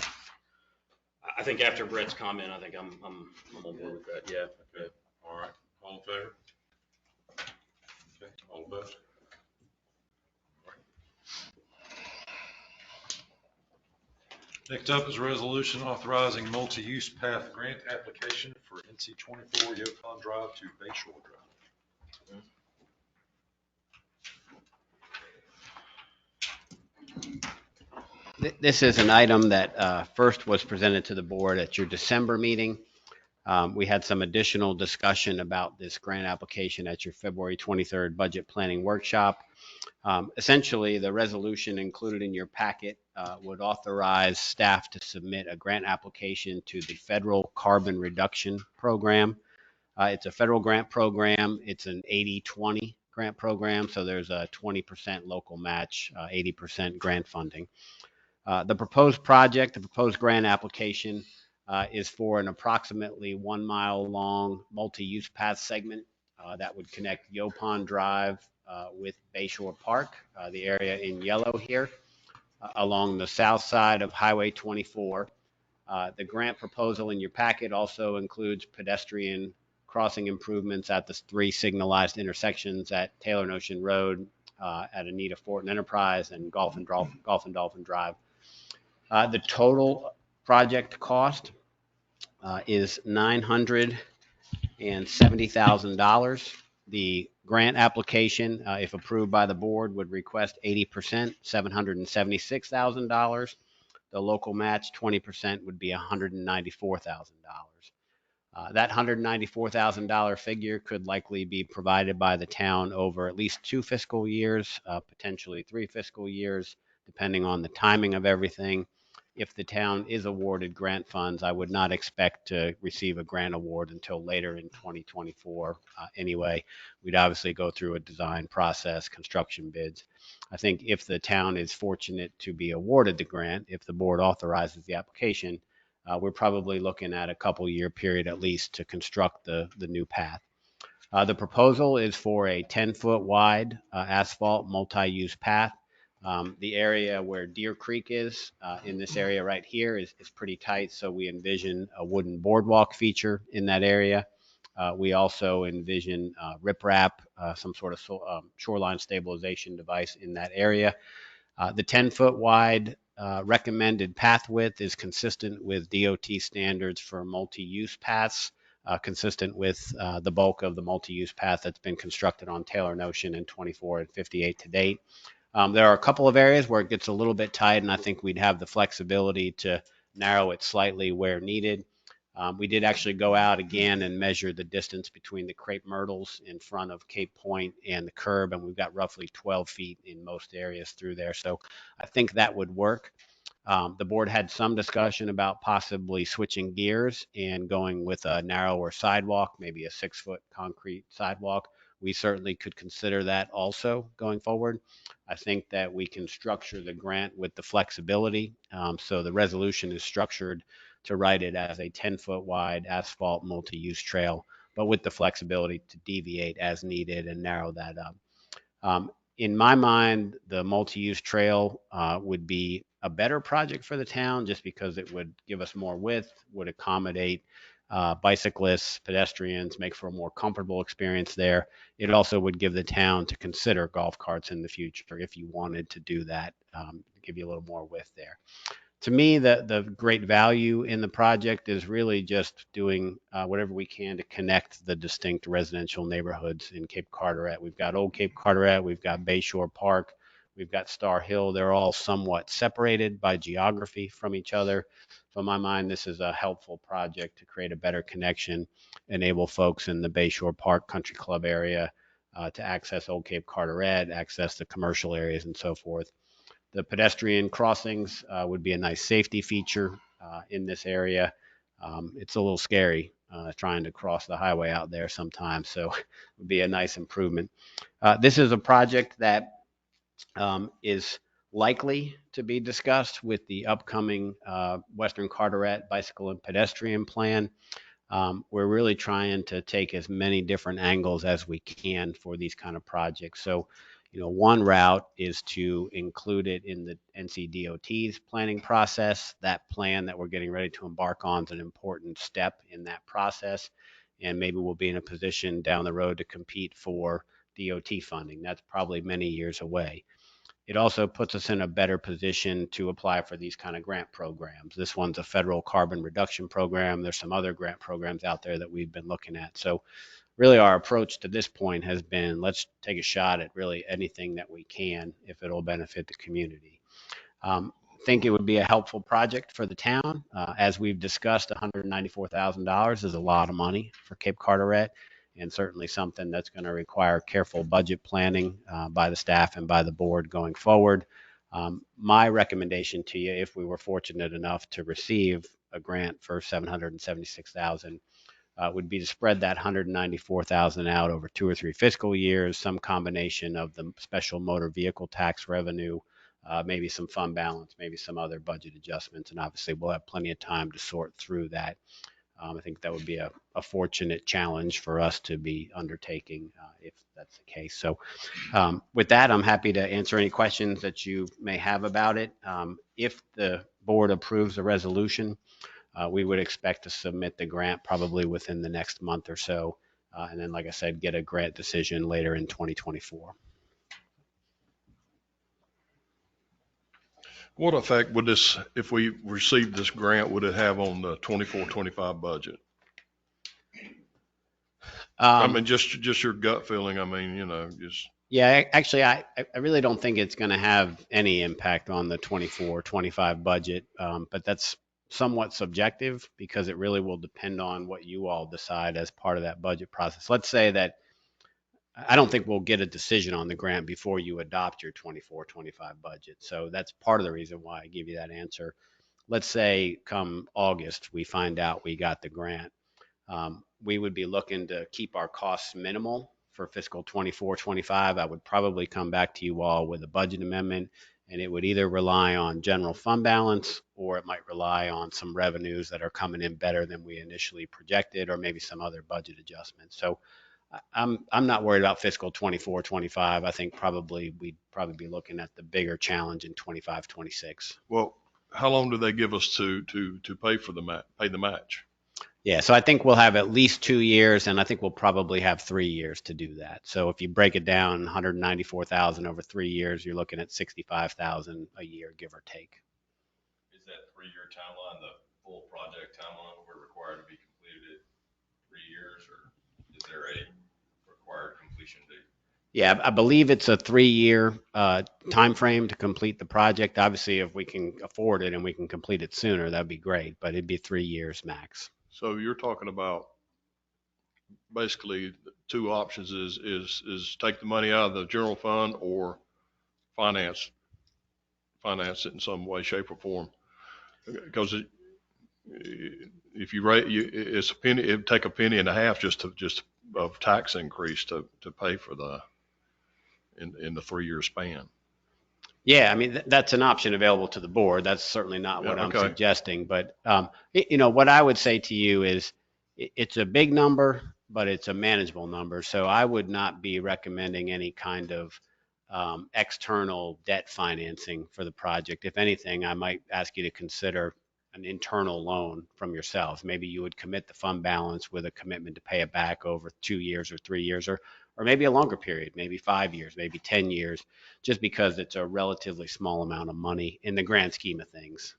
I think after Brett's comment, I think I'm on board with that, yeah. Okay, all right, all in favor? Okay, all opposed? Next up is a resolution authorizing multi-use path grant application for NC 24 Yukon Drive to Bayshore Drive. This is an item that first was presented to the board at your December meeting. We had some additional discussion about this grant application at your February 23rd budget planning workshop. Essentially, the resolution included in your packet would authorize staff to submit a grant application to the Federal Carbon Reduction Program. It's a federal grant program. It's an 80-20 grant program, so there's a 20% local match, 80% grant funding. The proposed project, the proposed grant application is for an approximately 1 mile long multi-use path segment that would connect Yopon Drive with Bayshore Park, the area in yellow here, along the south side of Highway 24. The grant proposal in your packet also includes pedestrian crossing improvements at the 3 signalized intersections at Taylor Notion Road, at Anita Fort and Enterprise, and Golf and Dolphin Drive. The total project cost is $970,000. The grant application, if approved by the board, would request 80%, $776,000. The local match, 20%, would be $194,000. That $194,000 figure could likely be provided by the town over at least 2 fiscal years, potentially 3 fiscal years, depending on the timing of everything. If the town is awarded grant funds, I would not expect to receive a grant award until later in 2024 anyway. We'd obviously go through a design process, construction bids. I think if the town is fortunate to be awarded the grant, if the board authorizes the application, we're probably looking at a couple-year period at least to construct the new path. The proposal is for a 10-foot wide asphalt multi-use path. The area where Deer Creek is, in this area right here, is pretty tight, so we envision a wooden boardwalk feature in that area. We also envision riprap, some sort of shoreline stabilization device in that area. The 10-foot wide recommended path width is consistent with DOT standards for multi-use paths, consistent with the bulk of the multi-use path that's been constructed on Taylor Notion in 24 and 58 to date. There are a couple of areas where it gets a little bit tight, and I think we'd have the flexibility to narrow it slightly where needed. We did actually go out again and measure the distance between the crepe myrtles in front of Cape Point and the curb, and we've got roughly 12 feet in most areas through there. So I think that would work. The board had some discussion about possibly switching gears and going with a narrower sidewalk, maybe a 6-foot concrete sidewalk. We certainly could consider that also going forward. I think that we can structure the grant with the flexibility. So the resolution is structured to write it as a 10-foot wide asphalt multi-use trail, but with the flexibility to deviate as needed and narrow that up. In my mind, the multi-use trail would be a better project for the town just because it would give us more width, would accommodate bicyclists, pedestrians, make for a more comfortable experience there. It also would give the town to consider golf carts in the future if you wanted to do that, give you a little more width there. To me, the great value in the project is really just doing whatever we can to connect the distinct residential neighborhoods in Cape Carteret. We've got Old Cape Carteret, we've got Bayshore Park, we've got Star Hill. They're all somewhat separated by geography from each other. So in my mind, this is a helpful project to create a better connection, enable folks in the Bayshore Park Country Club area to access Old Cape Carteret, access the commercial areas and so forth. The pedestrian crossings would be a nice safety feature in this area. It's a little scary trying to cross the highway out there sometimes. So it would be a nice improvement. This is a project that is likely to be discussed with the upcoming Western Carteret Bicycle and Pedestrian Plan. We're really trying to take as many different angles as we can for these kind of projects. So, one route is to include it in the NCDOT's planning process. That plan that we're getting ready to embark on is an important step in that process. And maybe we'll be in a position down the road to compete for DOT funding. That's probably many years away. It also puts us in a better position to apply for these kind of grant programs. This one's a federal carbon reduction program. There's some other grant programs out there that we've been looking at. So really our approach to this point has been, let's take a shot at really anything that we can if it'll benefit the community. I think it would be a helpful project for the town. As we've discussed, $194,000 is a lot of money for Cape Carteret, and certainly something that's going to require careful budget planning by the staff and by the board going forward. My recommendation to you, if we were fortunate enough to receive a grant for $776,000, would be to spread that $194,000 out over 2 or 3 fiscal years, some combination of the special motor vehicle tax revenue, maybe some fund balance, maybe some other budget adjustments, and obviously we'll have plenty of time to sort through that. I think that would be a fortunate challenge for us to be undertaking if that's the case. So with that, I'm happy to answer any questions that you may have about it. If the board approves the resolution, we would expect to submit the grant probably within the next month or so. And then, like I said, get a grant decision later in 2024. What effect would this, if we received this grant, would it have on the 24-25 budget? I mean, just your gut feeling. I mean, just. Yeah, actually, I really don't think it's going to have any impact on the 24-25 budget, but that's somewhat subjective because it really will depend on what you all decide as part of that budget process. Let's say that I don't think we'll get a decision on the grant before you adopt your 24-25 budget. So that's part of the reason why I give you that answer. Let's say come August, we find out we got the grant. We would be looking to keep our costs minimal for fiscal 24-25. I would probably come back to you all with a budget amendment, and it would either rely on general fund balance or it might rely on some revenues that are coming in better than we initially projected, or maybe some other budget adjustments. So I'm not worried about fiscal 24-25. I think we'd probably be looking at the bigger challenge in 25-26. Well, how long do they give us to pay for pay the match? Yeah, so I think we'll have at least 2 years, and I think we'll probably have 3 years to do that. So if you break it down, $194,000 over 3 years, you're looking at $65,000 a year, give or take. Is that 3-year timeline the full project timeline? We're required to be completed at 3 years, or is there a required completion date? Yeah, I believe it's a 3-year time frame to complete the project. Obviously, if we can afford it and we can complete it sooner, that'd be great, but it'd be 3 years max. So you're talking about basically 2 options is take the money out of the general fund or finance it in some way, shape, or form. Because if you rate, it's a penny, it'd take $0.015 just of tax increase to pay for in the 3-year span. Yeah, I mean, that's an option available to the board. That's certainly not what I'm suggesting. But, what I would say to you is it's a big number, but it's a manageable number. So I would not be recommending any kind of external debt financing for the project. If anything, I might ask you to consider an internal loan from yourselves. Maybe you would commit the fund balance with a commitment to pay it back over 2 years or 3 years, or maybe a longer period, maybe 5 years, maybe 10 years, just because it's a relatively small amount of money in the grand scheme of things.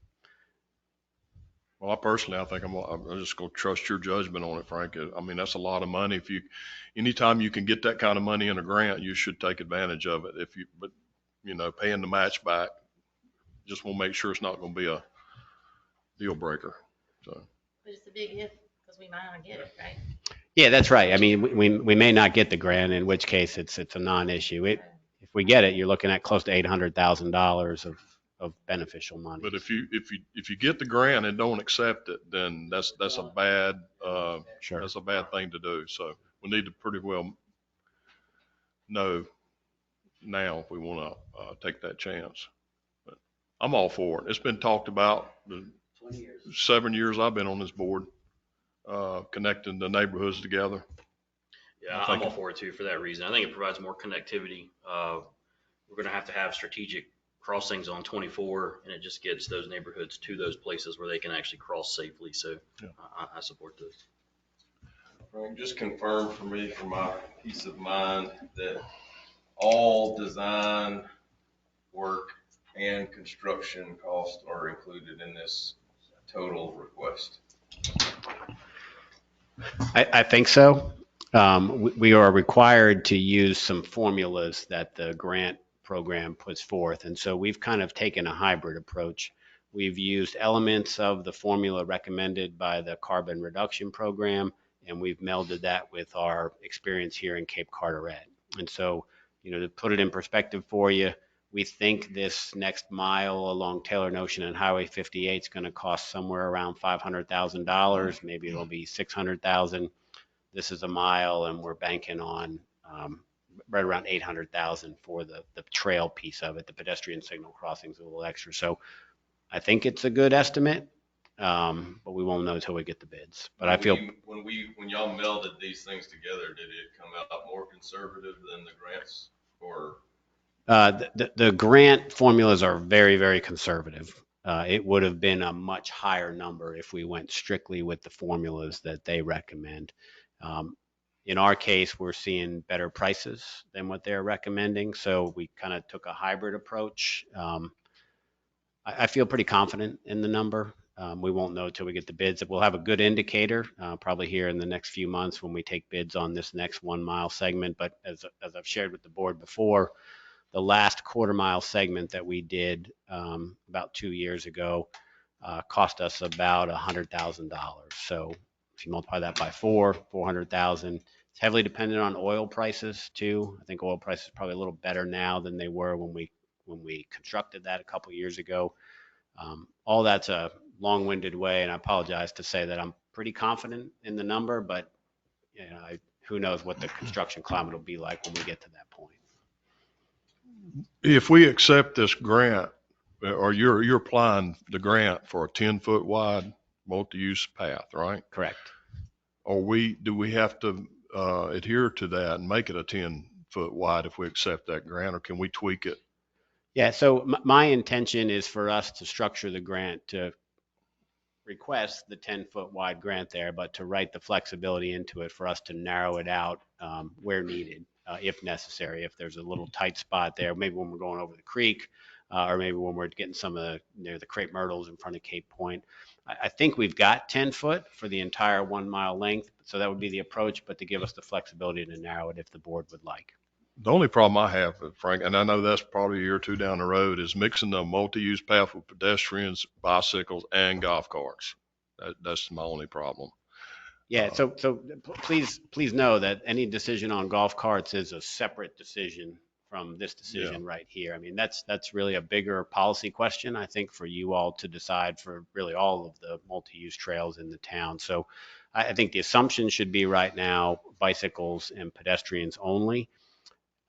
Well, I think I'm just going to trust your judgment on it, Frank. I mean, that's a lot of money. Anytime you can get that kind of money in a grant, you should take advantage of it. But paying the match back, just want to make sure it's not going to be a deal breaker. So. But it's a big if, because we might not get it, right? Yeah, that's right. I mean, we may not get the grant, in which case it's a non-issue. If we get it, you're looking at close to $800,000 of of beneficial money. But if you get the grant and don't accept it, then that's a bad, Sure. that's a bad thing to do. So we need to pretty well know now if we want to take that chance. But I'm all for it. It's been talked about the 20 years. 7 years I've been on this board, connecting the neighborhoods together. Yeah, I'm all for it too for that reason. I think it provides more connectivity. We're going to have strategic crossings on 24, and it just gets those neighborhoods to those places where they can actually cross safely. So yeah. I support this. Frank, just confirm for me, for my peace of mind, that all design work and construction costs are included in this total request. I think so. We are required to use some formulas that the grant program puts forth. And so we've kind of taken a hybrid approach. We've used elements of the formula recommended by the carbon reduction program, and we've melded that with our experience here in Cape Carteret. And so, to put it in perspective for you, we think this next mile along Taylor Notion and Highway 58 is going to cost somewhere around $500,000. Maybe it'll be $600,000. This is a mile, and we're banking on right around $800,000 for the trail piece of it. The pedestrian signal crossings a little extra. So I think it's a good estimate, but we won't know until we get the bids. But I feel when y'all melded these things together, did it come out more conservative than the grants, or? The grant formulas are very, very conservative. It would have been a much higher number if we went strictly with the formulas that they recommend. In our case, we're seeing better prices than what they're recommending, so we kind of took a hybrid approach. I feel pretty confident in the number. We won't know until we get the bids. We'll have a good indicator probably here in the next few months when we take bids on this next 1 mile segment. But as I've shared with the board before, the last quarter mile segment that we did about 2 years ago cost us about $100,000. So if you multiply that by 400,000. It's heavily dependent on oil prices too. I think oil prices are probably a little better now than they were when we constructed that a couple years ago. All that's a long-winded way, and I apologize to say that I'm pretty confident in the number, but who knows what the construction climate will be like when we get to that point. If we accept this grant, or you're applying the grant for a 10-foot wide multi-use path, right? Correct. Or do we have to adhere to that and make it a 10-foot wide if we accept that grant, or can we tweak it? Yeah, so my intention is for us to structure the grant to request the 10-foot wide grant there, but to write the flexibility into it for us to narrow it out where needed, if necessary. If there's a little tight spot there, maybe when we're going over the creek, or maybe when we're getting some of the crepe myrtles in front of Cape Point. I think we've got 10 foot for the entire 1 mile length, so that would be the approach, but to give us the flexibility to narrow it if the board would like. The only problem I have, Frank, and I know that's probably a year or two down the road, is mixing the multi-use path with pedestrians, bicycles, and golf carts. That's my only problem. Yeah, so please know that any decision on golf carts is a separate decision from this decision right here. I mean, that's really a bigger policy question, I think, for you all to decide for really all of the multi-use trails in the town. So I think the assumption should be right now bicycles and pedestrians only.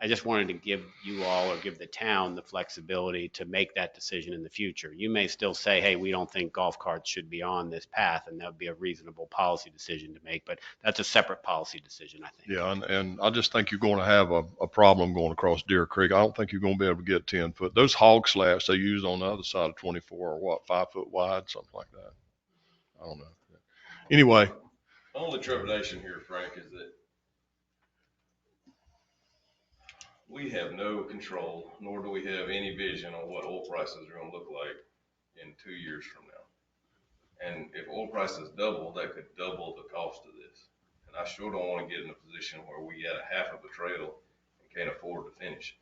I just wanted to give you all, or give the town, the flexibility to make that decision in the future. You may still say, hey, we don't think golf carts should be on this path, and that would be a reasonable policy decision to make, but that's a separate policy decision, I think. Yeah, and I just think you're going to have a problem going across Deer Creek. I don't think you're going to be able to get 10 foot. Those hog slats they use on the other side of 24 are what, 5 foot wide, something like that. I don't know. Anyway. The only trepidation here, Frank, is that we have no control, nor do we have any vision on what oil prices are going to look like in 2 years from now. And if oil prices double, that could double the cost of this. And I sure don't want to get in a position where we get a half of a trail and can't afford to finish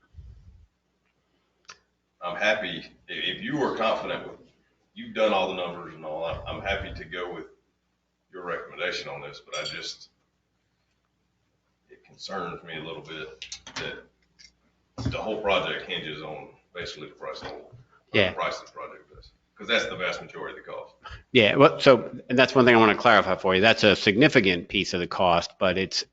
it. I'm happy, if you are confident with, you've done all the numbers and all, I'm happy to go with your recommendation on this, but it concerns me a little bit that the whole project hinges on basically the price of oil. Yeah. the price of the project does, because that's the vast majority of the cost. Yeah, well, and that's one thing I want to clarify for you. That's a significant piece of the cost, but it's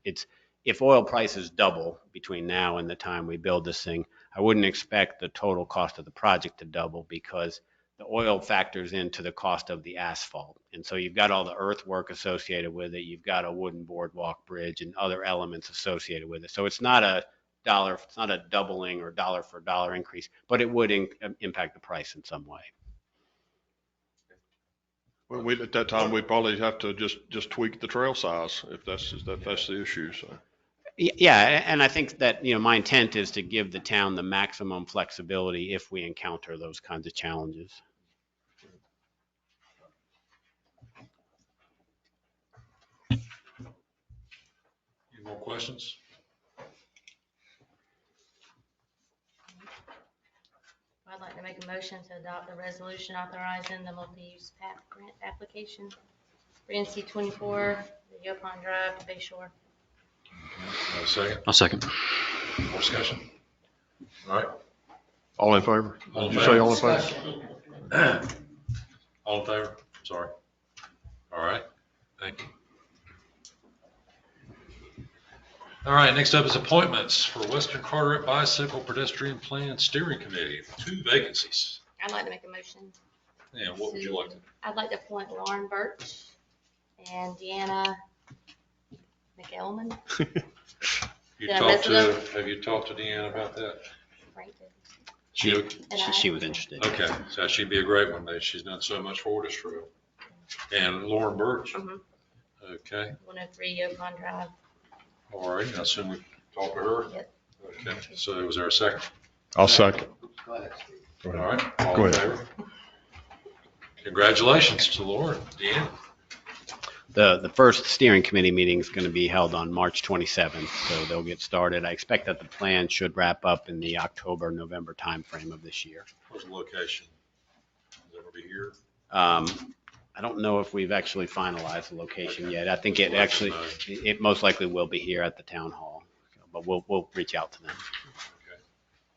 if oil prices double between now and the time we build this thing, I wouldn't expect the total cost of the project to double because the oil factors into the cost of the asphalt. And so you've got all the earthwork associated with it. You've got a wooden boardwalk bridge and other elements associated with it. So it's not a doubling or dollar for dollar increase, but it would impact the price in some way. Well, at that time, we'd probably have to just tweak the trail size if that's the issue, so. Yeah, and I think that, my intent is to give the town the maximum flexibility if we encounter those kinds of challenges. Any more questions? I'd like to make a motion to adopt a resolution authorizing the multi-use path grant application for NC 24, the Yopon Drive to Bay Shore. A second. I'll second. More discussion. All right. All in favor? All in Did you favor? say all in favor? All in favor? Sorry. All right. Thank you. All right, next up is appointments for Western Carteret Bicycle Pedestrian Plan Steering Committee, 2 vacancies. I'd like to make a motion. And what would you like to? I'd like to appoint Lauren Birch and Deanna McElman. Have you talked to Deanna about that? Frank did. She was interested. Okay, so she'd be a great one. She's done so much for this trail. And Lauren Birch? Mm-hmm. Okay, 103 Yopon Drive. all right, I assume we talked to her? Yep. Okay, so was there a second? I'll second. Go ahead. All right, all Go in ahead. favor? Congratulations to Lauren, Deanna. The first steering committee meeting is going to be held on March 27th, so they'll get started. I expect that the plan should wrap up in the October-November timeframe of this year. Where's the location? Is it gonna be here? I don't know if we've actually finalized the location yet. I think it most likely will be here at the town hall, but we'll reach out to them. Okay,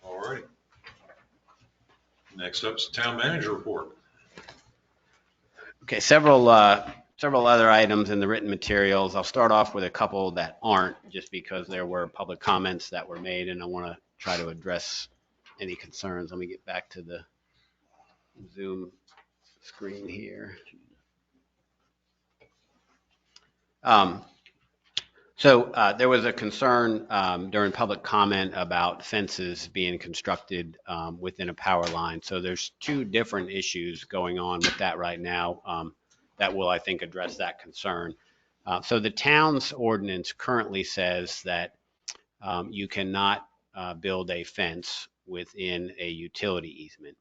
all right. Next up is the town manager report. Okay, several other items in the written materials. I'll start off with a couple that aren't, just because there were public comments that were made, and I want to try to address any concerns. Let me get back to the Zoom screen here. There was a concern during public comment about fences being constructed within a power line. So there's 2 different issues going on with that right now that will, I think, address that concern. So the town's ordinance currently says that you cannot build a fence within a utility easement.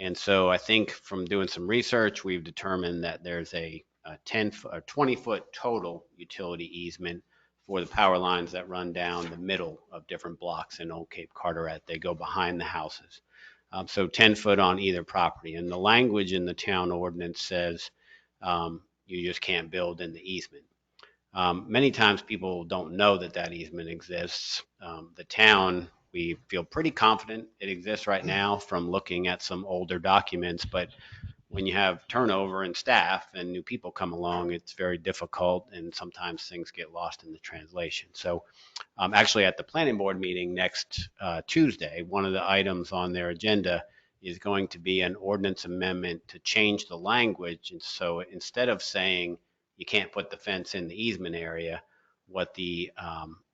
And so I think from doing some research, we've determined that there's a 20-foot total utility easement for the power lines that run down the middle of different blocks in Old Cape Carteret. They go behind the houses. So 10 foot on either property. And the language in the town ordinance says you just can't build in the easement. Many times people don't know that easement exists. The town, we feel pretty confident it exists right now from looking at some older documents, but when you have turnover in staff and new people come along, it's very difficult, and sometimes things get lost in the translation. So actually at the planning board meeting next Tuesday, one of the items on their agenda is going to be an ordinance amendment to change the language. And so instead of saying you can't put the fence in the easement area, what the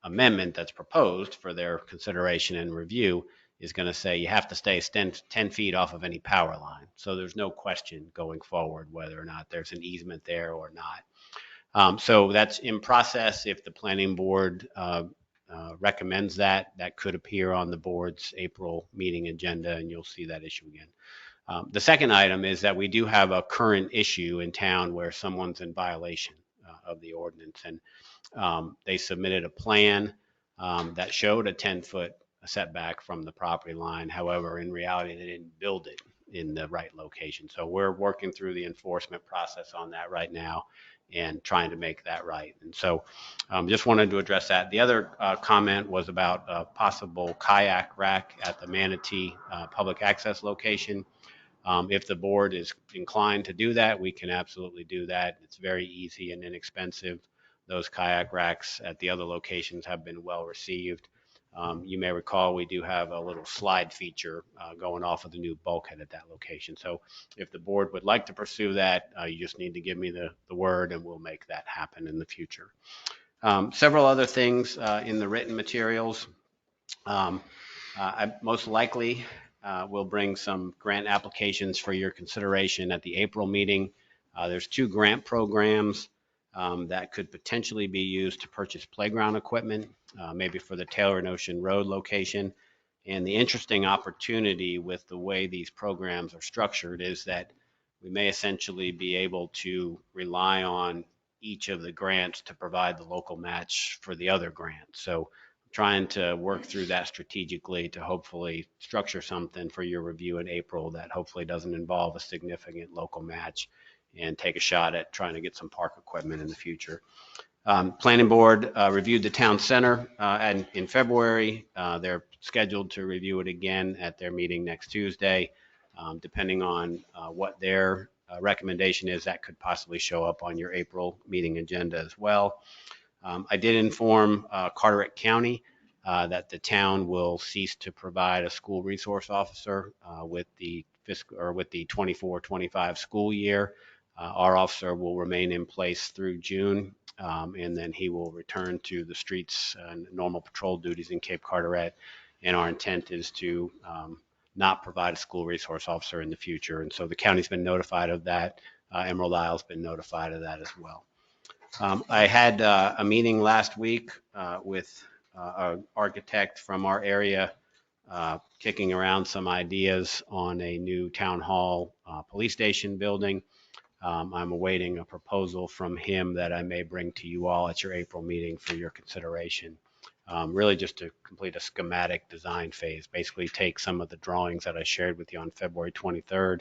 amendment that's proposed for their consideration and review is going to say you have to stay 10 feet off of any power line. So there's no question going forward whether or not there's an easement there or not. So that's in process. If the planning board recommends that could appear on the board's April meeting agenda, and you'll see that issue again. The second item is that we do have a current issue in town where someone's in violation of the ordinance, and they submitted a plan that showed a 10-foot setback from the property line. However, in reality, they didn't build it in the right location. So we're working through the enforcement process on that right now. and trying to make that right. And so just wanted to address that. The other comment was about a possible kayak rack at the Manatee public access location. If the board is inclined to do that, we can absolutely do that. It's very easy and inexpensive. Those kayak racks at the other locations have been well received. You may recall we do have a little slide feature going off of the new bulkhead at that location. So if the board would like to pursue that, you just need to give me the word and we'll make that happen in the future. Several other things in the written materials. I most likely will bring some grant applications for your consideration at the April meeting. There's 2 grant programs that could potentially be used to purchase playground equipment, maybe for the Taylor and Ocean Road location. And the interesting opportunity with the way these programs are structured is that we may essentially be able to rely on each of the grants to provide the local match for the other grant. So trying to work through that strategically to hopefully structure something for your review in April that hopefully doesn't involve a significant local match, and take a shot at trying to get some park equipment in the future. Planning board reviewed the town center and in February. They're scheduled to review it again at their meeting next Tuesday. Depending on what their recommendation is, that could possibly show up on your April meeting agenda as well. I did inform Carteret County that the town will cease to provide a school resource officer with the fiscal or with the 24-25 school year. Our officer will remain in place through June, and then he will return to the streets and normal patrol duties in Cape Carteret. And our intent is to not provide a school resource officer in the future. And so the county's been notified of that. Emerald Isle's been notified of that as well. I had a meeting last week with an architect from our area, kicking around some ideas on a new town hall police station building. I'm awaiting a proposal from him that I may bring to you all at your April meeting for your consideration. Really just to complete a schematic design phase, basically take some of the drawings that I shared with you on February 23rd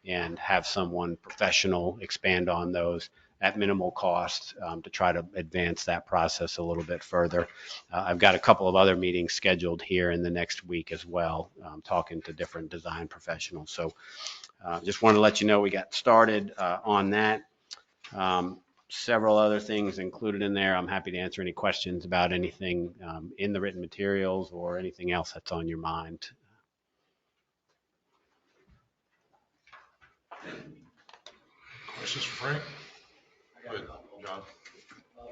and have someone professional expand on those at minimal cost to try to advance that process a little bit further. I've got a couple of other meetings scheduled here in the next week as well, talking to different design professionals. So just wanted to let you know we got started on that. Several other things included in there. I'm happy to answer any questions about anything in the written materials or anything else that's on your mind. Questions for Frank? I got a couple.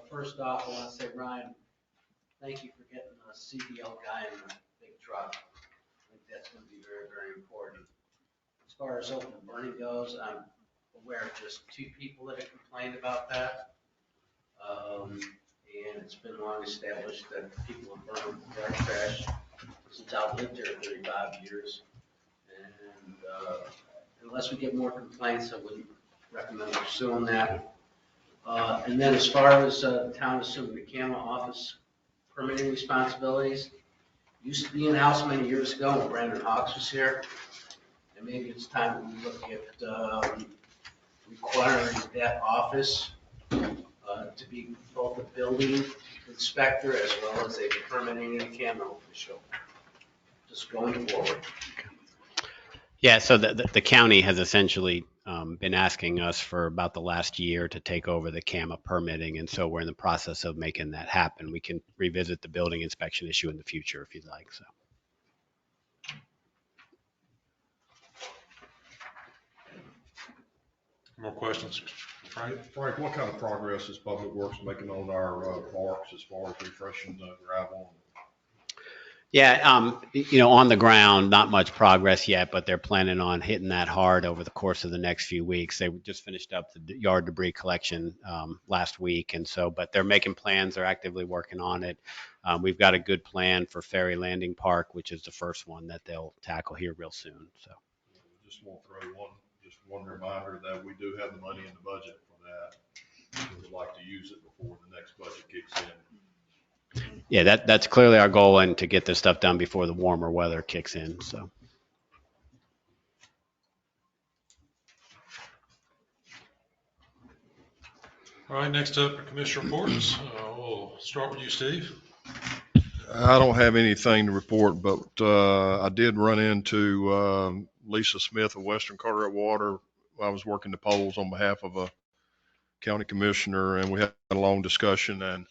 First off, I want to say, Ryan, thank you for getting a CDL guy in the big truck. I think that's going to be very, very important. As far as open burning goes, I'm aware of just 2 people that have complained about that. And it's been long established that people have burned yard trash since I've lived here 35 years. And unless we get more complaints, I wouldn't recommend pursuing that. And then as far as the town assuming the CAMA office permitting responsibilities, used to be in-house many years ago when Brandon Hawks was here. And maybe it's time that we look at requiring that office to be both a building inspector as well as a permitting and CAMA official, just going forward. Yeah, so the county has essentially been asking us for about the last year to take over the CAMA permitting, and so we're in the process of making that happen. We can revisit the building inspection issue in the future if you'd like. So. More questions? Frank? Frank, what kind of progress is Public Works making on our parks as far as refreshing the gravel? Yeah, on the ground, not much progress yet, but they're planning on hitting that hard over the course of the next few weeks. They just finished up the yard debris collection last week, and so, but they're making plans. They're actively working on it. We've got a good plan for Ferry Landing Park, which is the first one that they'll tackle here real soon. So, just want to throw one reminder that we do have the money in the budget for that. We would like to use it before the next budget kicks in. Yeah, that's clearly our goal, and to get this stuff done before the warmer weather kicks in. So. All right, next up are commissioner reports. We'll start with you, Steve. I don't have anything to report, but I did run into Lisa Smith of Western Carteret Water. I was working the polls on behalf of a county commissioner, and we had a long discussion. And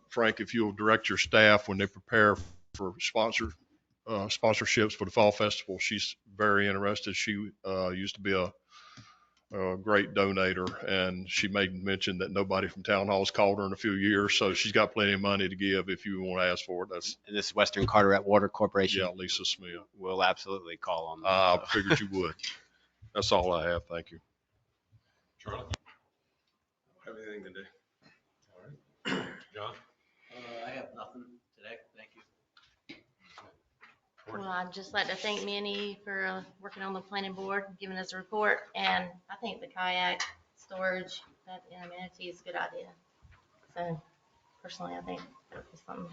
Frank, if you'll direct your staff when they prepare for sponsorships for the fall festival, she's very interested. She used to be a great donator, and she made mention that nobody from town hall's called her in a few years, so she's got plenty of money to give if you want to ask for it. That's And this is Western Carteret Water Corporation. Yeah, Lisa Smith. We'll absolutely call on them. I figured you would. That's all I have. Thank you. Charlie? Have anything to do? All right. John? I have nothing today, thank you. Well, I'd just like to thank Manny for working on the planning board, giving us a report, and I think the kayak storage, that amenity is a good idea. So personally, I think it's something,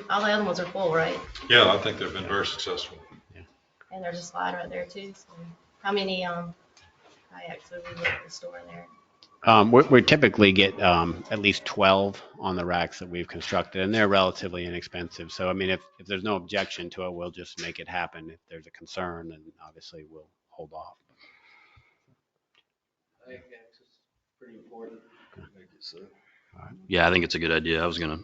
all the other ones are full, right? Yeah, I think they've been very successful. And there's a slide right there too, so how many, kayaks would we look to store in there? We typically get at least 12 on the racks that we've constructed, and they're relatively inexpensive. So, I mean, if there's no objection to it, we'll just make it happen. If there's a concern, then obviously we'll hold off. I think access is pretty important. Yeah, I think it's a good idea. I was gonna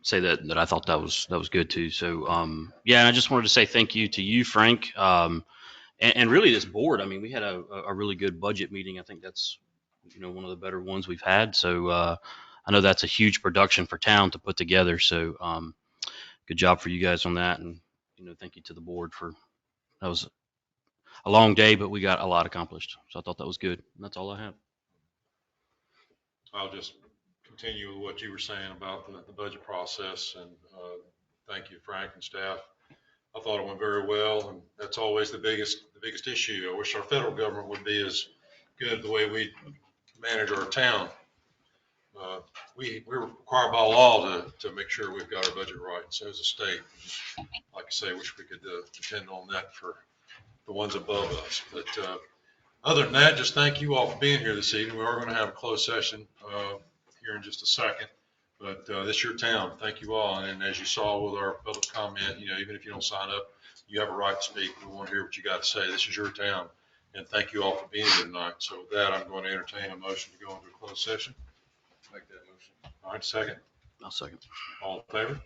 say that I thought that was good too. So yeah, and I just wanted to say thank you to you, Frank, and really this board. I mean, we had a really good budget meeting. I think that's one of the better ones we've had. So I know that's a huge production for town to put together. So good job for you guys on that, and thank you to the board that was a long day, but we got a lot accomplished. So I thought that was good. And that's all I have. I'll just continue with what you were saying about the budget process, and thank you, Frank and staff. I thought it went very well, and that's always the biggest issue. I wish our federal government would be as good the way we manage our town. We're required by law to make sure we've got our budget right. So as a state, like I say, wish we could depend on that for the ones above us. But other than that, just thank you all for being here this evening. We are going to have a closed session here in just a second, but this is your town. Thank you all. And as you saw with our public comment, even if you don't sign up, you have a right to speak. We want to hear what you got to say. This is your town. And thank you all for being here tonight. So with that, I'm going to entertain a motion to go into a closed session. Make that motion. All right, second. I'll second. All in favor?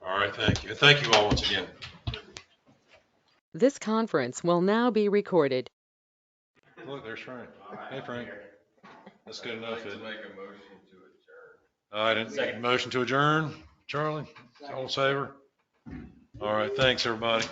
All right, thank you. And thank you all once again. This conference will now be recorded. Look, there's Frank. Hey, Frank. That's good enough. To make a motion to adjourn. All right, second motion to adjourn. Charlie, all in favor? All right, thanks, everybody.